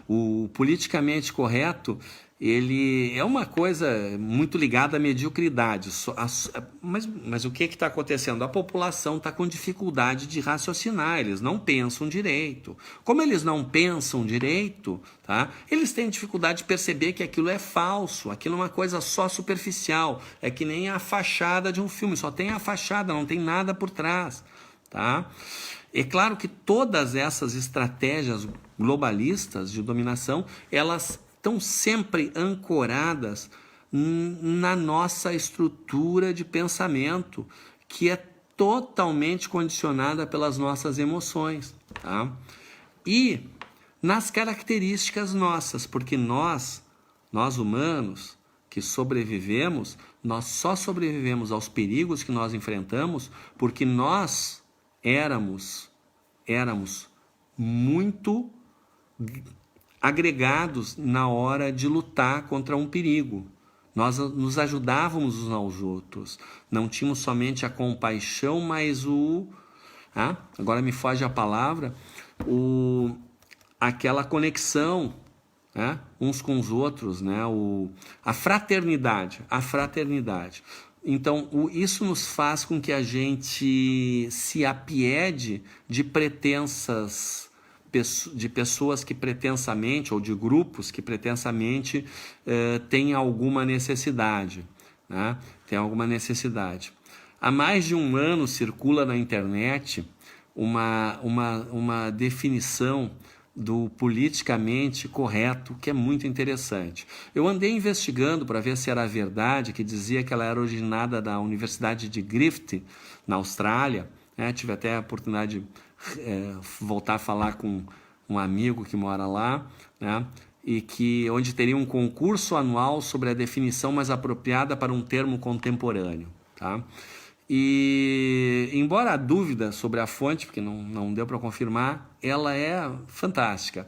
S1: O politicamente correto, ele é uma coisa muito ligada à mediocridade. Mas o que está acontecendo? A população está com dificuldade de raciocinar, eles não pensam direito. Como eles não pensam direito, tá? Eles têm dificuldade de perceber que aquilo é falso, aquilo é uma coisa só superficial. É que nem a fachada de um filme, só tem a fachada, não tem nada por trás, tá? É claro que todas essas estratégias globalistas de dominação, elas estão sempre ancoradas na nossa estrutura de pensamento, que é totalmente condicionada pelas nossas emoções, tá? E nas características nossas, porque nós humanos que sobrevivemos, nós só sobrevivemos aos perigos que nós enfrentamos porque nós éramos muito agregados na hora de lutar contra um perigo. Nós nos ajudávamos uns aos outros. Não tínhamos somente a compaixão, mas agora me foge a palavra, aquela conexão, né, uns com os outros, né, a fraternidade. Então, isso nos faz com que a gente se apiede de pessoas que pretensamente, ou de grupos que pretensamente têm alguma necessidade, né? Tem alguma necessidade. Há mais de um ano circula na internet uma definição do politicamente correto, que é muito interessante. Eu andei investigando para ver se era verdade, que dizia que ela era originada da Universidade de Griffith, na Austrália, né? Tive até a oportunidade de voltar a falar com um amigo que mora lá, né? E onde teria um concurso anual sobre a definição mais apropriada para um termo contemporâneo, tá? E, embora a dúvida sobre a fonte, porque não deu para confirmar, ela é fantástica.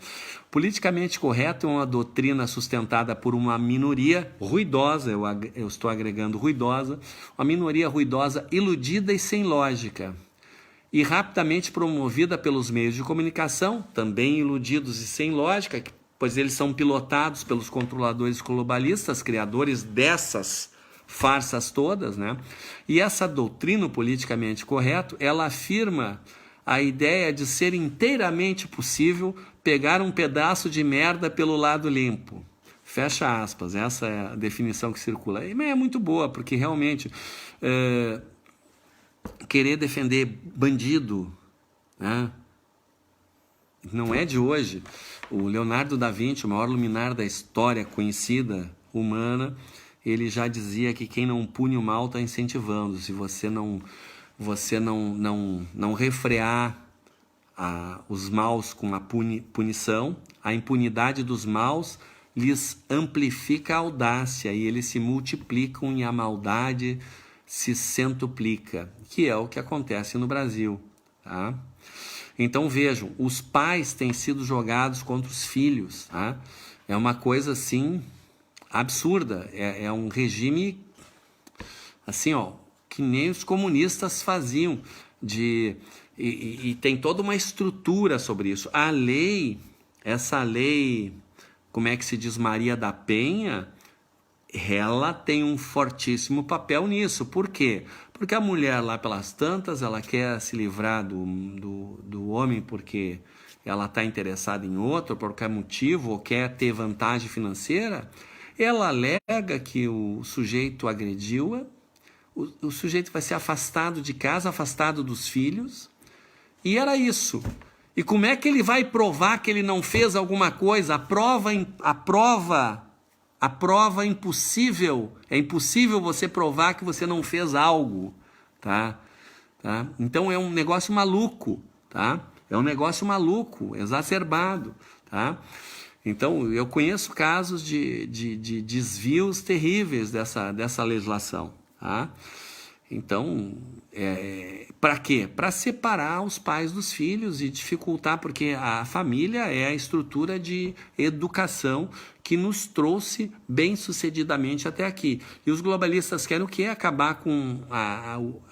S1: Politicamente correto é uma doutrina sustentada por uma minoria ruidosa, eu estou agregando ruidosa, uma minoria ruidosa, iludida e sem lógica, e rapidamente promovida pelos meios de comunicação, também iludidos e sem lógica, pois eles são pilotados pelos controladores globalistas, criadores dessas farsas todas, né? E essa doutrina politicamente correto, ela afirma a ideia de ser inteiramente possível pegar um pedaço de merda pelo lado limpo. Fecha aspas, essa é a definição que circula. E é muito boa, porque realmente querer defender bandido, né, não é de hoje. O Leonardo da Vinci, o maior luminar da história conhecida humana, ele já dizia que quem não pune o mal está incentivando. Se você não refrear os maus com a punição, a impunidade dos maus lhes amplifica a audácia e eles se multiplicam e a maldade se centuplica, que é o que acontece no Brasil, tá? Então vejam, os pais têm sido jogados contra os filhos, tá? É uma coisa assim absurda, é um regime assim, ó, que nem os comunistas faziam, de e tem toda uma estrutura sobre isso. A lei, essa lei, como é que se diz, Maria da Penha, ela tem um fortíssimo papel nisso. Por quê? Porque a mulher lá pelas tantas, ela quer se livrar do homem porque ela está interessada em outro, por qualquer motivo, ou quer ter vantagem financeira. Ela alega que o sujeito agrediu-a, o sujeito vai ser afastado de casa, afastado dos filhos, e era isso. E como é que ele vai provar que ele não fez alguma coisa? A prova é impossível. É impossível você provar que você não fez algo, tá? Então é um negócio maluco, tá? É um negócio maluco, exacerbado, tá? Então eu conheço casos de desvios terríveis dessa legislação, tá? Então, para quê? Para separar os pais dos filhos e dificultar, porque a família é a estrutura de educação que nos trouxe bem-sucedidamente até aqui. E os globalistas querem o quê? Acabar com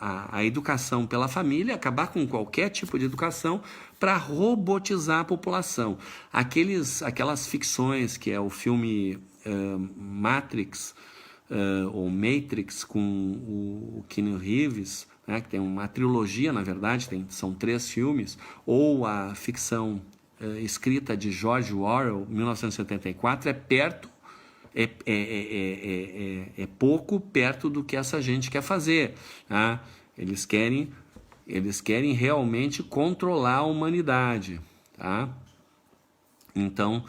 S1: a educação pela família, acabar com qualquer tipo de educação para robotizar a população. Aquelas ficções que é o filme Matrix, ou Matrix, com o Keanu Reeves, né, que tem uma trilogia, na verdade, são 3 filmes, ou a ficção escrita de George Orwell, 1984, é pouco perto do que essa gente quer fazer. Tá? Eles querem realmente controlar a humanidade. Tá? Então,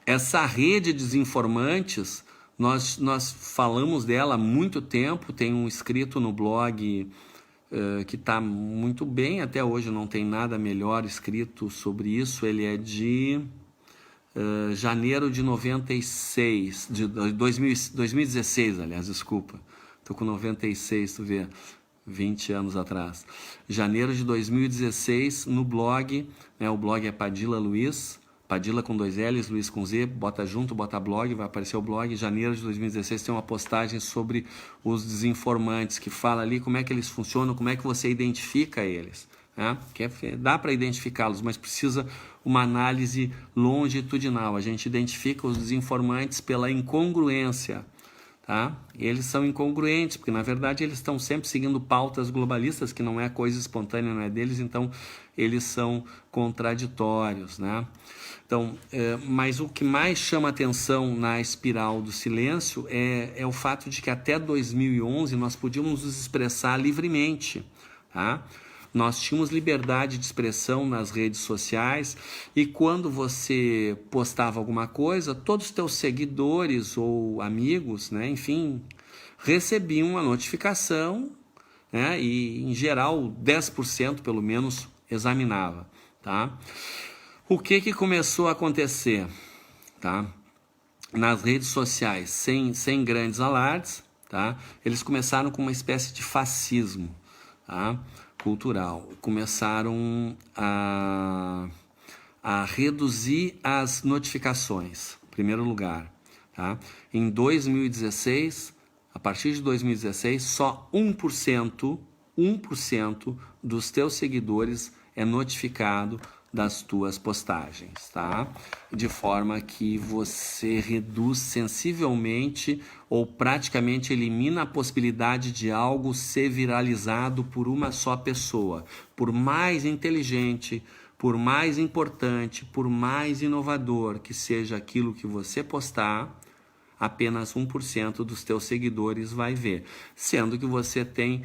S1: essa rede de desinformantes, nós falamos dela há muito tempo, tem um escrito no blog que está muito bem, até hoje não tem nada melhor escrito sobre isso, ele é de janeiro de 96, de 2016, aliás, desculpa, estou com 96, tu vê, 20 anos atrás. Janeiro de 2016, no blog, né, o blog é Padilha Luiz, Padilha com 2 L's, Luiz com Z, bota junto, bota blog, vai aparecer o blog. Em janeiro de 2016 tem uma postagem sobre os desinformantes, que fala ali como é que eles funcionam, como é que você identifica eles. Né? Dá para identificá-los, mas precisa uma análise longitudinal. A gente identifica os desinformantes pela incongruência. Tá? E eles são incongruentes, porque na verdade eles estão sempre seguindo pautas globalistas, que não é coisa espontânea, não é deles, então eles são contraditórios. Né? Então, mas o que mais chama atenção na espiral do silêncio é o fato de que até 2011 nós podíamos nos expressar livremente. Tá? Nós tínhamos liberdade de expressão nas redes sociais e quando você postava alguma coisa, todos os teus seguidores ou amigos, né, enfim, recebiam uma notificação, né, e em geral 10% pelo menos examinava. Tá? O que começou a acontecer? Tá? Nas redes sociais, sem grandes alardes, tá? Eles começaram com uma espécie de fascismo, tá? Cultural. Começaram a reduzir as notificações, em primeiro lugar. Tá? Em 2016, a partir de 2016, só 1% dos teus seguidores é notificado das tuas postagens, tá? De forma que você reduz sensivelmente ou praticamente elimina a possibilidade de algo ser viralizado por uma só pessoa. Por mais inteligente, por mais importante, por mais inovador que seja aquilo que você postar, apenas 1% dos teus seguidores vai ver. Sendo que você tem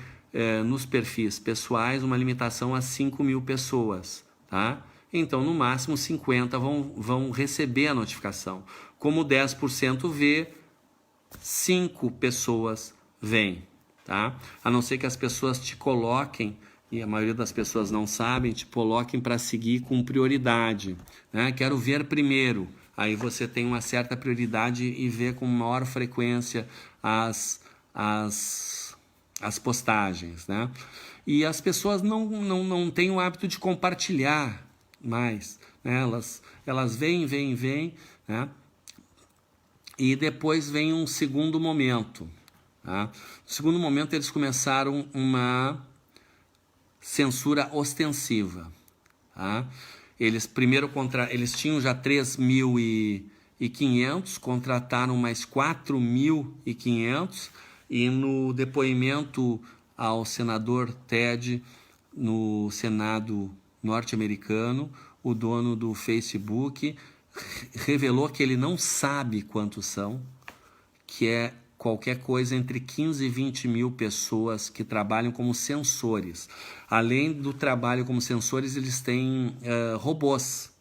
S1: nos perfis pessoais uma limitação a 5.000 pessoas, tá? Então, no máximo, 50 vão receber a notificação. Como 10% vê, 5 pessoas veem. Tá? A não ser que as pessoas te coloquem, e a maioria das pessoas não sabem, te coloquem para seguir com prioridade. Né? Quero ver primeiro. Aí você tem uma certa prioridade e vê com maior frequência as postagens. Né? E as pessoas não têm o hábito de compartilhar mais, né? Elas vêm, né? E depois vem um segundo momento, Tá? No segundo momento, eles começaram uma censura ostensiva. Tá? Eles tinham já 3.500, contrataram mais 4.500, e no depoimento ao senador Ted no Senado norte-americano, o dono do Facebook revelou que ele não sabe quantos são, que é qualquer coisa entre 15 e 20 mil pessoas que trabalham como censores. Além do trabalho como censores, eles têm robôs.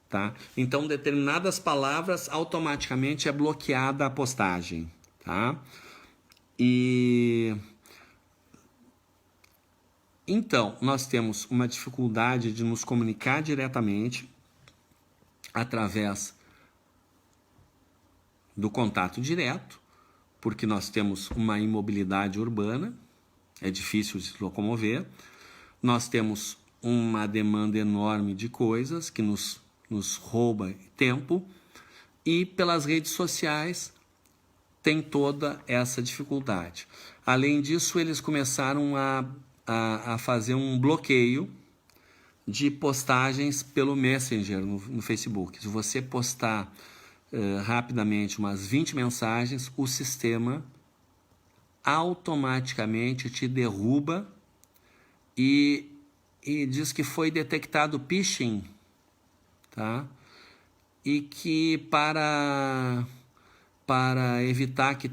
S1: Tá? Então, determinadas palavras, automaticamente é bloqueada a postagem. Tá? Então, nós temos uma dificuldade de nos comunicar diretamente através do contato direto, porque nós temos uma imobilidade urbana, é difícil se locomover, nós temos uma demanda enorme de coisas que nos rouba tempo, e pelas redes sociais tem toda essa dificuldade. Além disso, eles começaram a fazer um bloqueio de postagens pelo Messenger no Facebook. Se você postar rapidamente umas 20 mensagens, o sistema automaticamente te derruba e diz que foi detectado phishing, tá? E que para evitar que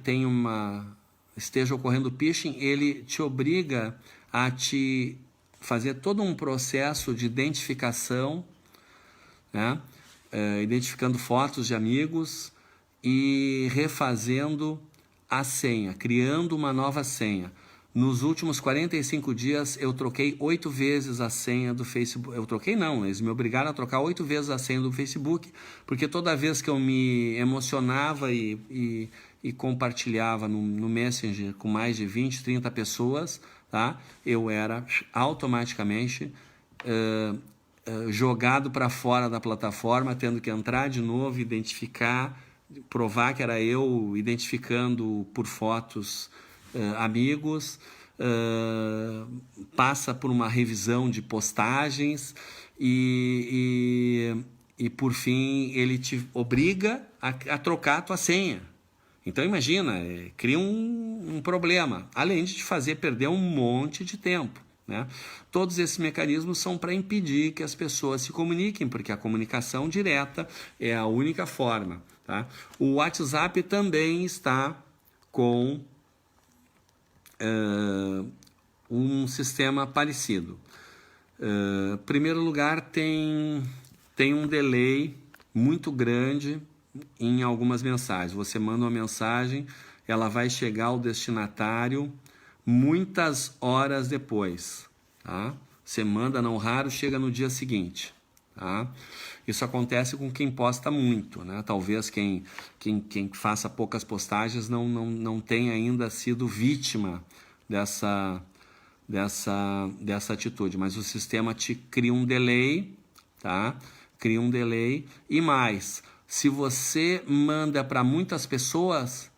S1: esteja ocorrendo phishing, ele te obriga a te fazer todo um processo de identificação, né? Identificando fotos de amigos e refazendo a senha, criando uma nova senha. Nos últimos 45 dias, eu troquei 8 vezes a senha do Facebook. Eu troquei não, eles me obrigaram a trocar 8 vezes a senha do Facebook, porque toda vez que eu me emocionava e compartilhava no Messenger com mais de 20, 30 pessoas, tá? Eu era automaticamente jogado para fora da plataforma, tendo que entrar de novo, identificar, provar que era eu, identificando por fotos amigos, passa por uma revisão de postagens e por fim ele te obriga a trocar a tua senha. Então imagina, cria um problema, além de te fazer perder um monte de tempo, né? Todos esses mecanismos são para impedir que as pessoas se comuniquem, porque a comunicação direta é a única forma, tá? O WhatsApp também está com um sistema parecido. Em primeiro lugar, tem um delay muito grande em algumas mensagens. Você manda uma mensagem, ela vai chegar ao destinatário muitas horas depois, tá? Você manda, não raro, chega no dia seguinte, tá? Isso acontece com quem posta muito, né? Talvez quem faça poucas postagens não tenha ainda sido vítima dessa atitude, mas o sistema te cria um delay, tá? Cria um delay. E mais, se você manda para muitas pessoas,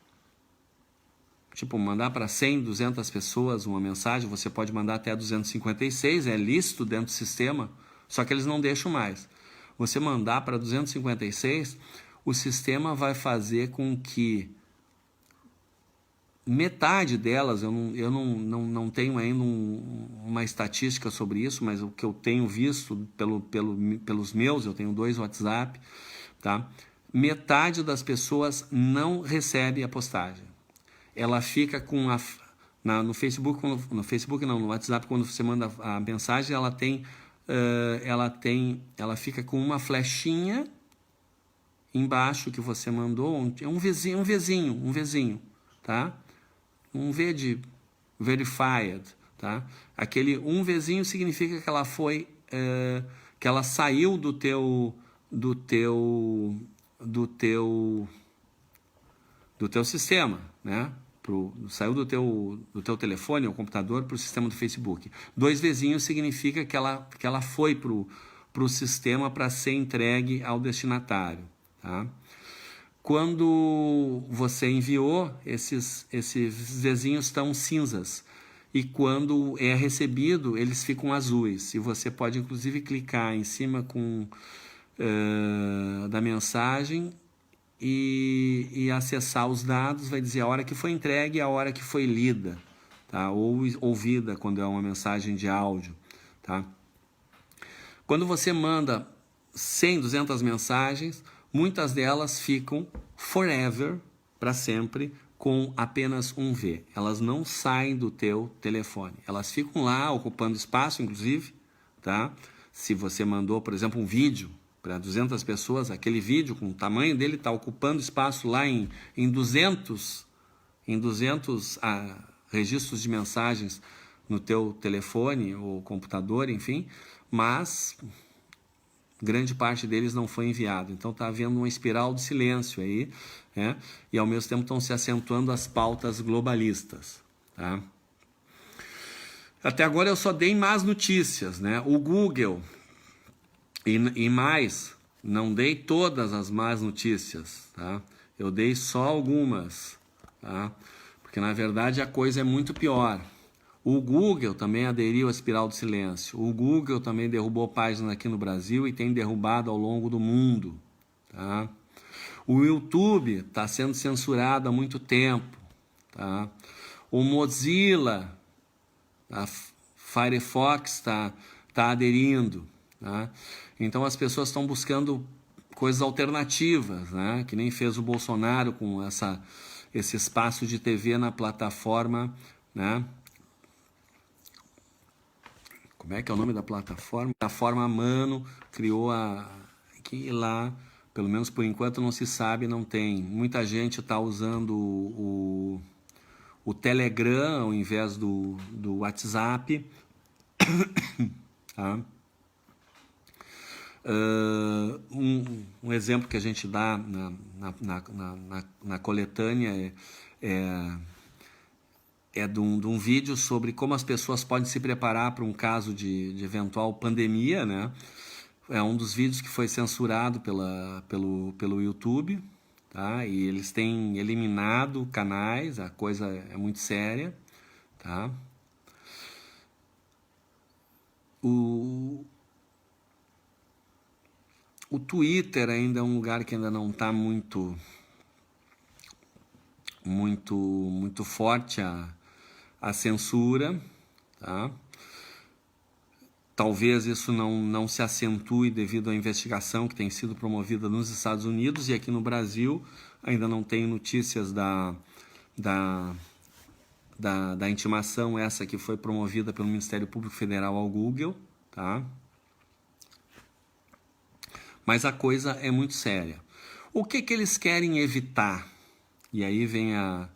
S1: tipo, mandar para 100, 200 pessoas uma mensagem, você pode mandar até 256, é lícito dentro do sistema, só que eles não deixam mais. Você mandar para 256, o sistema vai fazer com que metade delas, eu não tenho ainda uma estatística sobre isso, mas o que eu tenho visto pelos meus, eu tenho 2 WhatsApp, tá? Metade das pessoas não recebe a postagem. Ela fica com no Facebook não, no WhatsApp, quando você manda a mensagem, ela fica com uma flechinha embaixo que você mandou, um Vzinho, tá? Um V de verified, tá? Aquele Vzinho significa que ela foi, que ela saiu do teu sistema, né? Saiu do teu telefone ou computador para o sistema do Facebook. 2 Vzinhos significa que ela foi para o sistema para ser entregue ao destinatário, tá? Quando você enviou, esses vizinhos estão cinzas. E quando é recebido, eles ficam azuis. E você pode, inclusive, clicar em cima da mensagem e acessar os dados. Vai dizer a hora que foi entregue e a hora que foi lida, tá? Ou ouvida, quando é uma mensagem de áudio. Tá? Quando você manda 100, 200 mensagens, muitas delas ficam forever, para sempre, com apenas um V. Elas não saem do teu telefone. Elas ficam lá, ocupando espaço, inclusive. Tá? Se você mandou, por exemplo, um vídeo para 200 pessoas, aquele vídeo com o tamanho dele está ocupando espaço lá em 200 registros de mensagens no teu telefone ou computador, enfim, mas grande parte deles não foi enviado. Então está havendo uma espiral de silêncio aí, né? E ao mesmo tempo estão se acentuando as pautas globalistas. Tá? Até agora eu só dei más notícias, né? O Google e mais, não dei todas as más notícias, tá? Eu dei só algumas, tá? Porque na verdade a coisa é muito pior. O Google também aderiu à espiral do silêncio. O Google também derrubou páginas aqui no Brasil e tem derrubado ao longo do mundo. Tá? O YouTube está sendo censurado há muito tempo. Tá? O Mozilla, a Firefox está aderindo. Tá? Então as pessoas estão buscando coisas alternativas, né? Que nem fez o Bolsonaro com esse espaço de TV na plataforma, né? Como é que é o nome da plataforma? A plataforma Mano criou que lá, pelo menos por enquanto não se sabe, não tem. Muita gente está usando o Telegram ao invés do WhatsApp. Tá? Um exemplo que a gente dá na coletânea é de um vídeo sobre como as pessoas podem se preparar para um caso de eventual pandemia, né? É um dos vídeos que foi censurado pelo YouTube, tá? E eles têm eliminado canais, a coisa é muito séria, tá? O Twitter ainda é um lugar que ainda não está muito forte a censura, tá? Talvez isso não se acentue devido à investigação que tem sido promovida nos Estados Unidos, e aqui no Brasil ainda não tem notícias da intimação essa que foi promovida pelo Ministério Público Federal ao Google, tá? Mas a coisa é muito séria. O que eles querem evitar? E aí vem a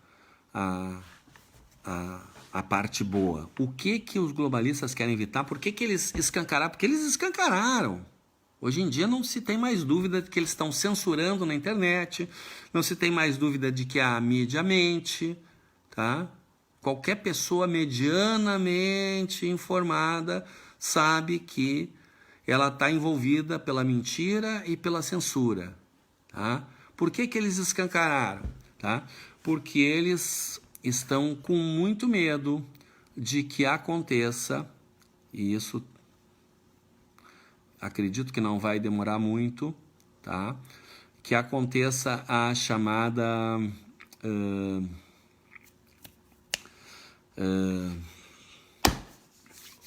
S1: parte boa. O que os globalistas querem evitar? Por que eles escancararam? Porque eles escancararam. Hoje em dia não se tem mais dúvida de que eles estão censurando na internet, não se tem mais dúvida de que a mídia mente, tá? Qualquer pessoa medianamente informada sabe que ela está envolvida pela mentira e pela censura. Tá? Por que eles escancararam? Tá? Porque eles estão com muito medo de que aconteça, e isso acredito que não vai demorar muito, tá? Que aconteça a chamada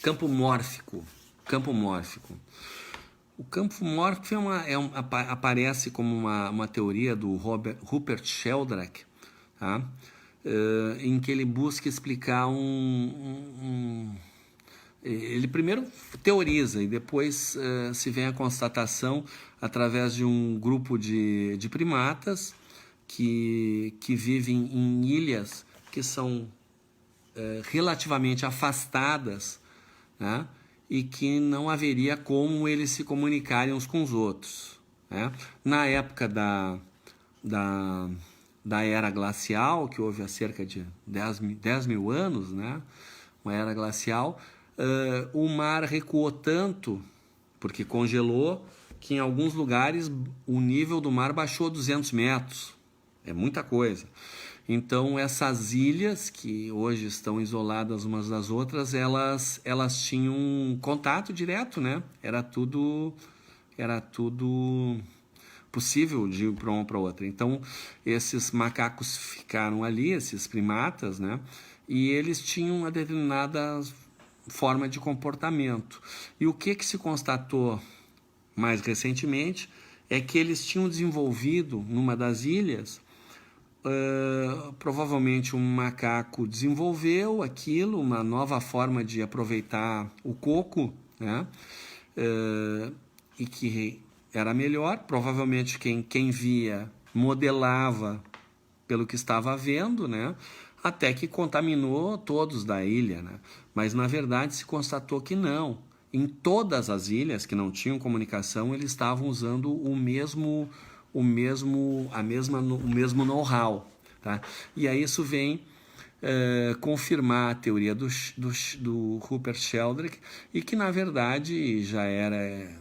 S1: campo mórfico. Campo mórfico. O campo mórfico aparece como uma teoria do Rupert Sheldrake, tá? Em que ele busca explicar ele primeiro teoriza e depois se vem a constatação através de um grupo de primatas que vivem em ilhas que são relativamente afastadas, né? E que não haveria como eles se comunicarem uns com os outros, né? Na época da era glacial, que houve há cerca de 10 mil anos, né? Uma era glacial, o mar recuou tanto, porque congelou, que em alguns lugares o nível do mar baixou 200 metros. É muita coisa. Então, essas ilhas, que hoje estão isoladas umas das outras, elas tinham contato direto, né? Era tudo possível de ir para uma para outra. Então, esses macacos ficaram ali, esses primatas, né? E eles tinham uma determinada forma de comportamento. E o que se constatou mais recentemente é que eles tinham desenvolvido, numa das ilhas, provavelmente um macaco desenvolveu aquilo, uma nova forma de aproveitar o coco, né? E que era melhor. Provavelmente quem via modelava pelo que estava vendo, né? Até que contaminou todos da ilha, né? Mas na verdade se constatou que não. Em todas as ilhas que não tinham comunicação, eles estavam usando o mesmo know-how, tá? E aí isso vem confirmar a teoria do Rupert Sheldrake, e que na verdade já era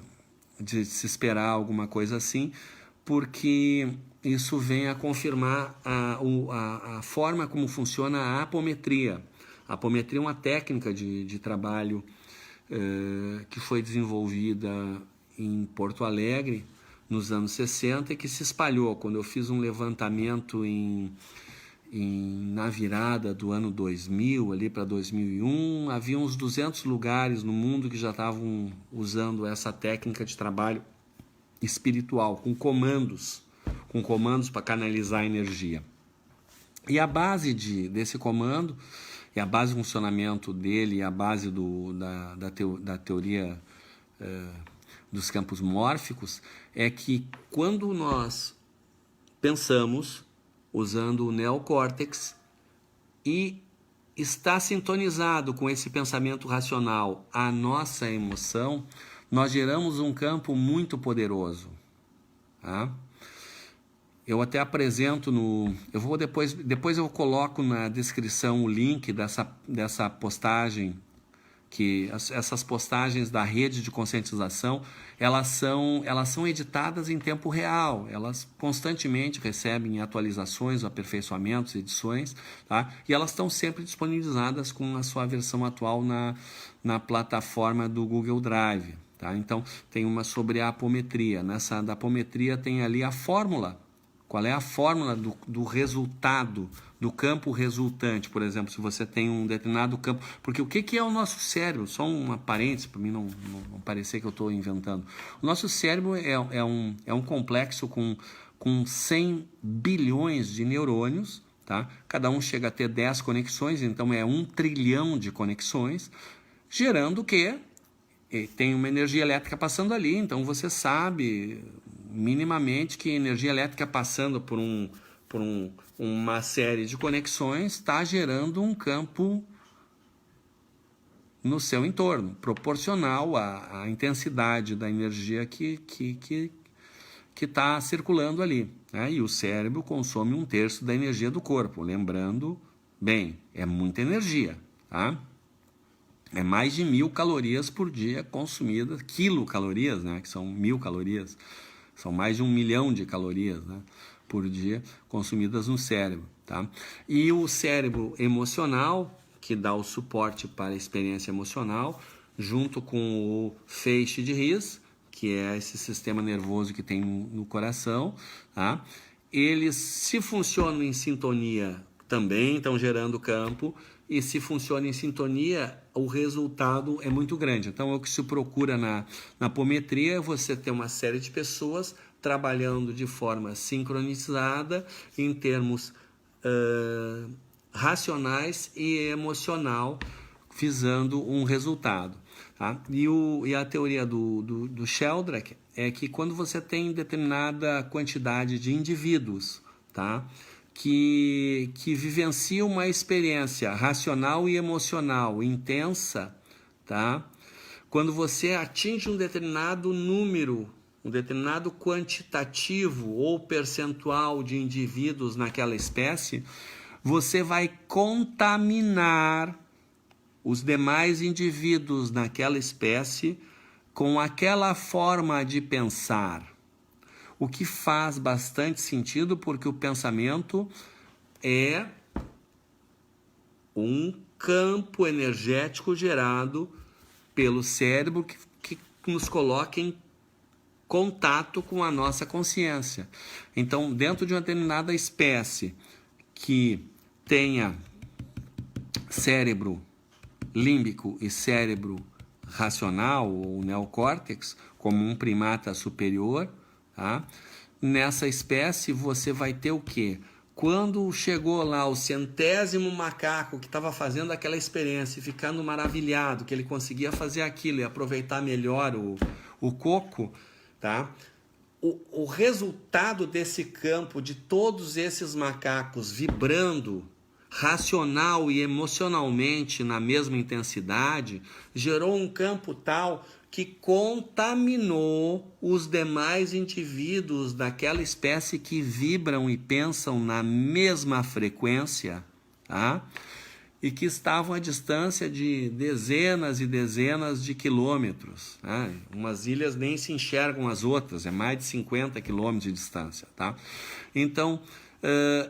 S1: de se esperar alguma coisa assim, porque isso vem a confirmar a forma como funciona a apometria. A apometria é uma técnica de trabalho que foi desenvolvida em Porto Alegre nos anos 60 e que se espalhou. Quando eu fiz um levantamento na virada do ano 2000, ali para 2001, havia uns 200 lugares no mundo que já estavam usando essa técnica de trabalho espiritual, com comandos para canalizar a energia. E a base desse comando, e a base do funcionamento dele, e a base da teoria dos campos mórficos, é que quando nós pensamos usando o neocórtex e está sintonizado com esse pensamento racional a nossa emoção, nós geramos um campo muito poderoso, tá? Eu até apresento depois eu coloco na descrição o link dessa postagem, que essas postagens da rede de conscientização, elas são editadas em tempo real, elas constantemente recebem atualizações, aperfeiçoamentos, edições, tá? E elas estão sempre disponibilizadas com a sua versão atual na plataforma do Google Drive, tá? Então tem uma sobre a apometria. Nessa da apometria tem ali a fórmula. Qual é a fórmula do resultado, do campo resultante? Por exemplo, se você tem um determinado campo... Porque o que é o nosso cérebro? Só uma parêntese, para mim não parecer que eu estou inventando. O nosso cérebro é um complexo com 100 bilhões de neurônios, tá? Cada um chega a ter 10 conexões, então é 1 trilhão de conexões, gerando o quê? Tem uma energia elétrica passando ali, então você sabe minimamente que energia elétrica passando por uma série de conexões está gerando um campo no seu entorno, proporcional à intensidade da energia que está circulando ali, né? E o cérebro consome 1/3 da energia do corpo. Lembrando, bem, é muita energia, tá? É mais de 1.000 calorias por dia consumidas, quilocalorias, né? Que são 1.000 calorias. São mais de 1 milhão de calorias, né, por dia consumidas no cérebro, tá? E o cérebro emocional, que dá o suporte para a experiência emocional, junto com o feixe de His, que é esse sistema nervoso que tem no coração, tá? Eles, se funcionam em sintonia, também estão gerando campo, e se funciona em sintonia, o resultado é muito grande. Então, o que se procura na apometria é você ter uma série de pessoas trabalhando de forma sincronizada em termos racionais e emocional, visando um resultado, tá? E a teoria do Sheldrake é que quando você tem determinada quantidade de indivíduos, tá, que vivenciam uma experiência racional e emocional intensa, tá? Quando você atinge um determinado número, um determinado quantitativo ou percentual de indivíduos naquela espécie, você vai contaminar os demais indivíduos naquela espécie com aquela forma de pensar. O que faz bastante sentido, porque o pensamento é um campo energético gerado pelo cérebro que nos coloca em contato com a nossa consciência. Então, dentro de uma determinada espécie que tenha cérebro límbico e cérebro racional, ou neocórtex, como um primata superior, tá? Nessa espécie você vai ter o quê? Quando chegou lá o 100º macaco que estava fazendo aquela experiência e ficando maravilhado que ele conseguia fazer aquilo e aproveitar melhor o coco, tá? O resultado desse campo de todos esses macacos vibrando racional e emocionalmente na mesma intensidade gerou um campo tal que contaminou os demais indivíduos daquela espécie que vibram e pensam na mesma frequência, tá? E que estavam à distância de dezenas e dezenas de quilômetros, né? Umas ilhas nem se enxergam as outras, é mais de 50 quilômetros de distância, tá? Então,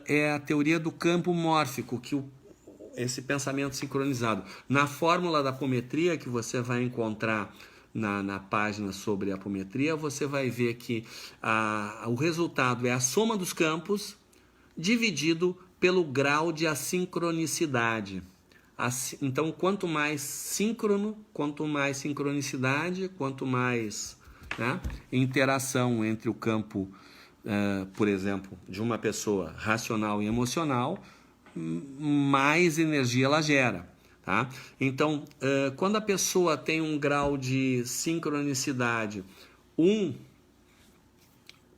S1: é a teoria do campo mórfico, que esse pensamento sincronizado. Na fórmula da apometria que você vai encontrar na página sobre apometria, você vai ver que o resultado é a soma dos campos dividido pelo grau de assincronicidade. Então, quanto mais síncrono, quanto mais sincronicidade, quanto mais, né, interação entre o campo, por exemplo, de uma pessoa racional e emocional, mais energia ela gera. Tá? Então, quando a pessoa tem um grau de sincronicidade 1,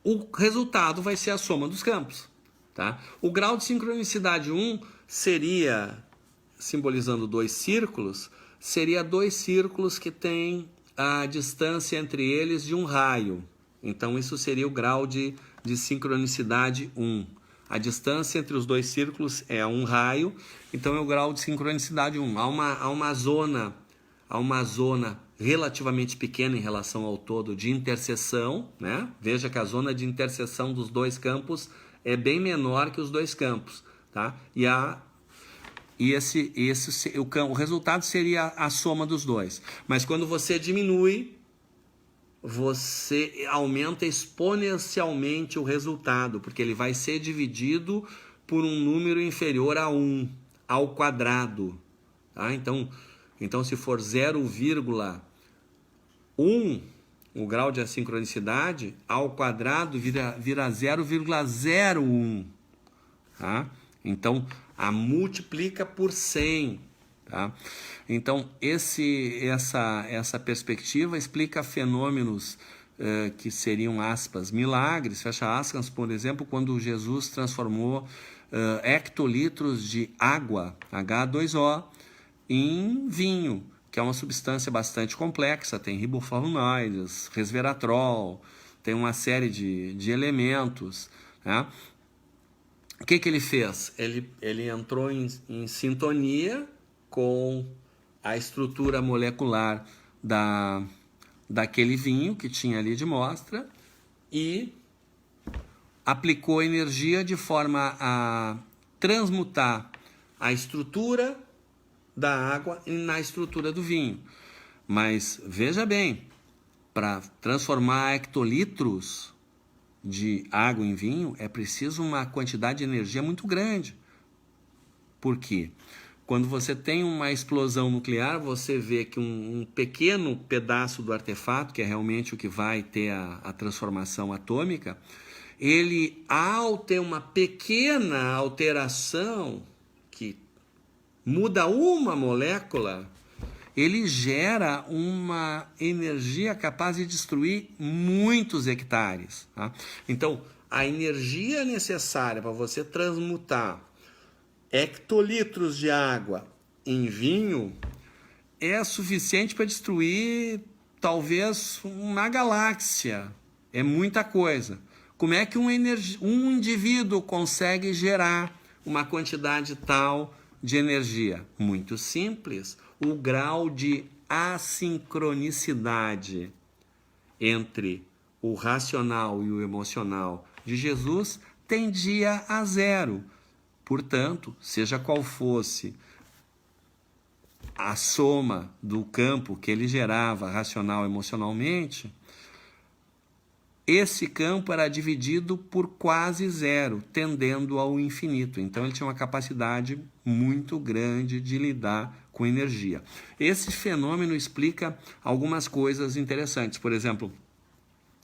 S1: o resultado vai ser a soma dos campos. Tá? O grau de sincronicidade 1 seria, simbolizando 2 círculos, seria 2 círculos que têm a distância entre eles de um raio. Então, isso seria o grau de sincronicidade 1. A distância entre os 2 círculos é um raio, então é o grau de sincronicidade 1. Há uma zona relativamente pequena em relação ao todo de interseção, né? Veja que a zona de interseção dos 2 campos é bem menor que os 2 campos, tá? O resultado seria a soma dos 2. Mas quando você diminui, você aumenta exponencialmente o resultado, porque ele vai ser dividido por um número inferior a 1, ao quadrado. Tá? Então, se for 0,1, o grau de assincronicidade, ao quadrado vira 0,01. Tá? Então, multiplica por 100. Tá? Então, essa perspectiva explica fenômenos que seriam, aspas, milagres, fecha aspas, por exemplo, quando Jesus transformou hectolitros de água, H2O, em vinho, que é uma substância bastante complexa, tem riboflavonoides, resveratrol, tem uma série de elementos, né? O que ele fez? Ele entrou em sintonia com a estrutura molecular daquele vinho que tinha ali de mostra e aplicou energia de forma a transmutar a estrutura da água na estrutura do vinho. Mas veja bem, para transformar hectolitros de água em vinho é preciso uma quantidade de energia muito grande. Por quê? Quando você tem uma explosão nuclear, você vê que um pequeno pedaço do artefato, que é realmente o que vai ter a transformação atômica, ele, ao ter uma pequena alteração que muda uma molécula, ele gera uma energia capaz de destruir muitos hectares. Tá? Então, a energia necessária para você transmutar hectolitros de água em vinho é suficiente para destruir talvez uma galáxia. É muita coisa. Como é que um indivíduo consegue gerar uma quantidade tal de energia? Muito simples. O grau de assincronicidade. entre o racional e o emocional de Jesus tendia a zero. Portanto, seja qual fosse a soma do campo que ele gerava racional emocionalmente, esse campo era dividido por quase zero, tendendo ao infinito. Então ele tinha uma capacidade muito grande de lidar com energia. Esse fenômeno explica algumas coisas interessantes. Por exemplo,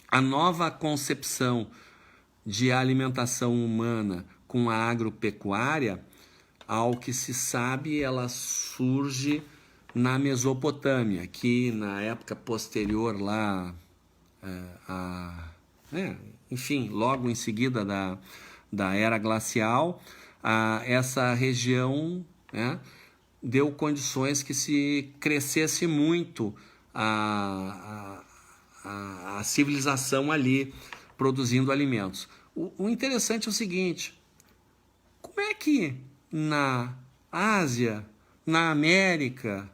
S1: a nova concepção de alimentação humana com a agropecuária, ao que se sabe, ela surge na Mesopotâmia, que na época posterior lá, enfim, logo em seguida da era glacial, essa região, né, deu condições que se crescesse muito a civilização ali, produzindo alimentos. O interessante é o seguinte: como é que na Ásia, na América,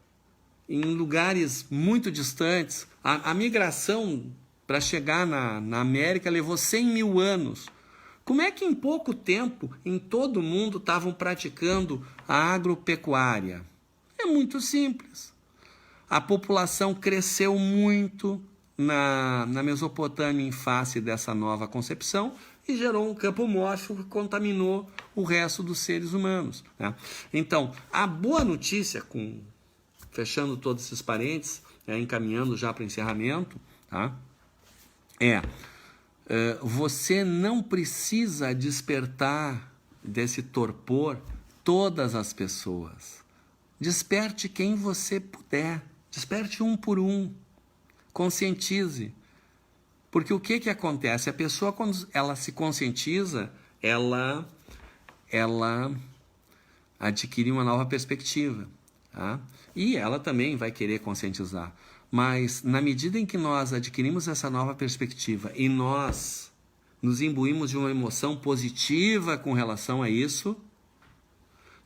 S1: em lugares muito distantes, a migração para chegar na América levou 100 mil anos? Como é que em pouco tempo, em todo o mundo, estavam praticando a agropecuária? É muito simples. A população cresceu muito na Mesopotâmia em face dessa nova concepção e gerou um campo mórfico que contaminou o resto dos seres humanos, né? Então, a boa notícia, fechando todos esses parênteses, encaminhando já para o encerramento, tá? Você não precisa despertar desse torpor todas as pessoas. Desperte quem você puder. Desperte um por um. Conscientize. Porque o que acontece? A pessoa, quando ela se conscientiza, ela adquire uma nova perspectiva, tá? E ela também vai querer conscientizar. Mas, na medida em que nós adquirimos essa nova perspectiva e nós nos imbuímos de uma emoção positiva com relação a isso,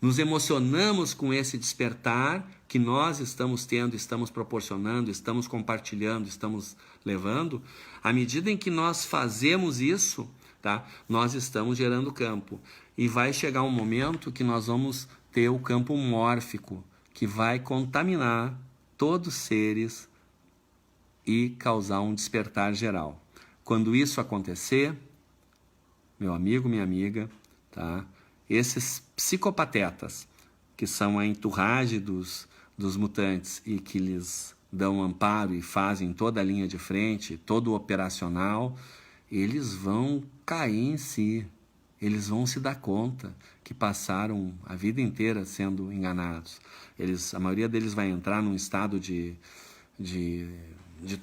S1: nos emocionamos com esse despertar que nós estamos tendo, estamos proporcionando, estamos compartilhando, estamos levando, à medida em que nós fazemos isso, tá, nós estamos gerando campo. E vai chegar um momento que nós vamos ter o campo mórfico, que vai contaminar todos os seres e causar um despertar geral. Quando isso acontecer, meu amigo, minha amiga, tá, esses psicopatetas, que são a entourage dos mutantes e que lhes dão amparo e fazem toda a linha de frente, todo o operacional, eles vão cair em si. Eles vão se dar conta que passaram a vida inteira sendo enganados. A maioria deles vai entrar num estado de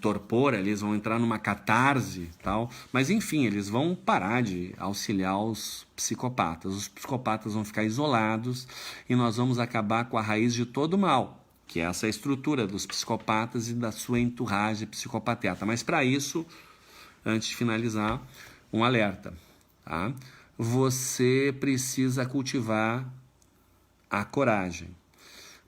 S1: torpor, eles vão entrar numa catarse, tal. Mas enfim, eles vão parar de auxiliar os psicopatas. Os psicopatas vão ficar isolados e nós vamos acabar com a raiz de todo o mal, que é essa estrutura dos psicopatas e da sua entourage psicopateta. Mas para isso, antes de finalizar, um alerta, tá? Você precisa cultivar a coragem,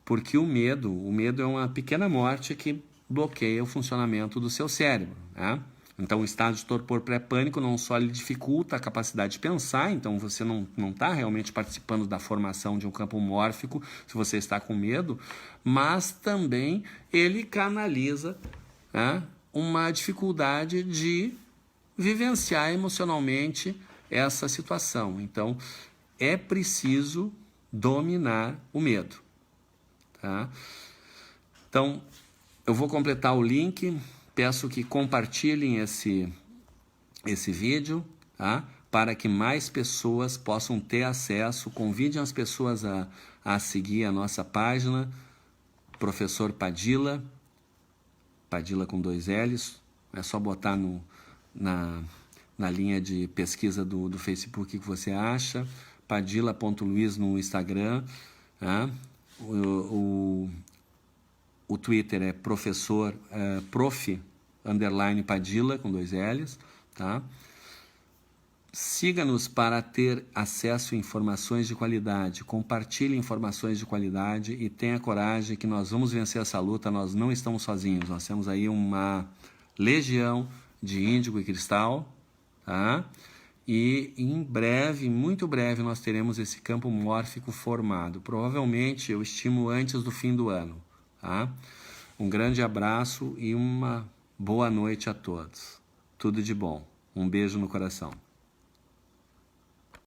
S1: porque o medo é uma pequena morte que bloqueia o funcionamento do seu cérebro, né? Então, o estado de torpor pré-pânico não só lhe dificulta a capacidade de pensar, então você não está realmente participando da formação de um campo mórfico se você está com medo, mas também ele canaliza, né, uma dificuldade de vivenciar emocionalmente essa situação. Então, é preciso dominar o medo, tá? Então, eu vou completar o link, peço que compartilhem esse vídeo, tá? Para que mais pessoas possam ter acesso. Convidem as pessoas a seguir a nossa página, Professor Padilla, Padilla com 2 L's, é só botar na linha de pesquisa do Facebook o que você acha, padilla.luiz no Instagram, tá? O Twitter é prof_Padilla com 2 L's, tá? Siga-nos para ter acesso a informações de qualidade, compartilhe informações de qualidade e tenha coragem que nós vamos vencer essa luta, nós não estamos sozinhos, nós temos aí uma Legião de Índigo e Cristal, tá? E em breve, muito breve, nós teremos esse campo mórfico formado. Provavelmente eu estimo antes do fim do ano, tá? Um grande abraço e uma boa noite a todos. Tudo de bom. Um beijo no coração.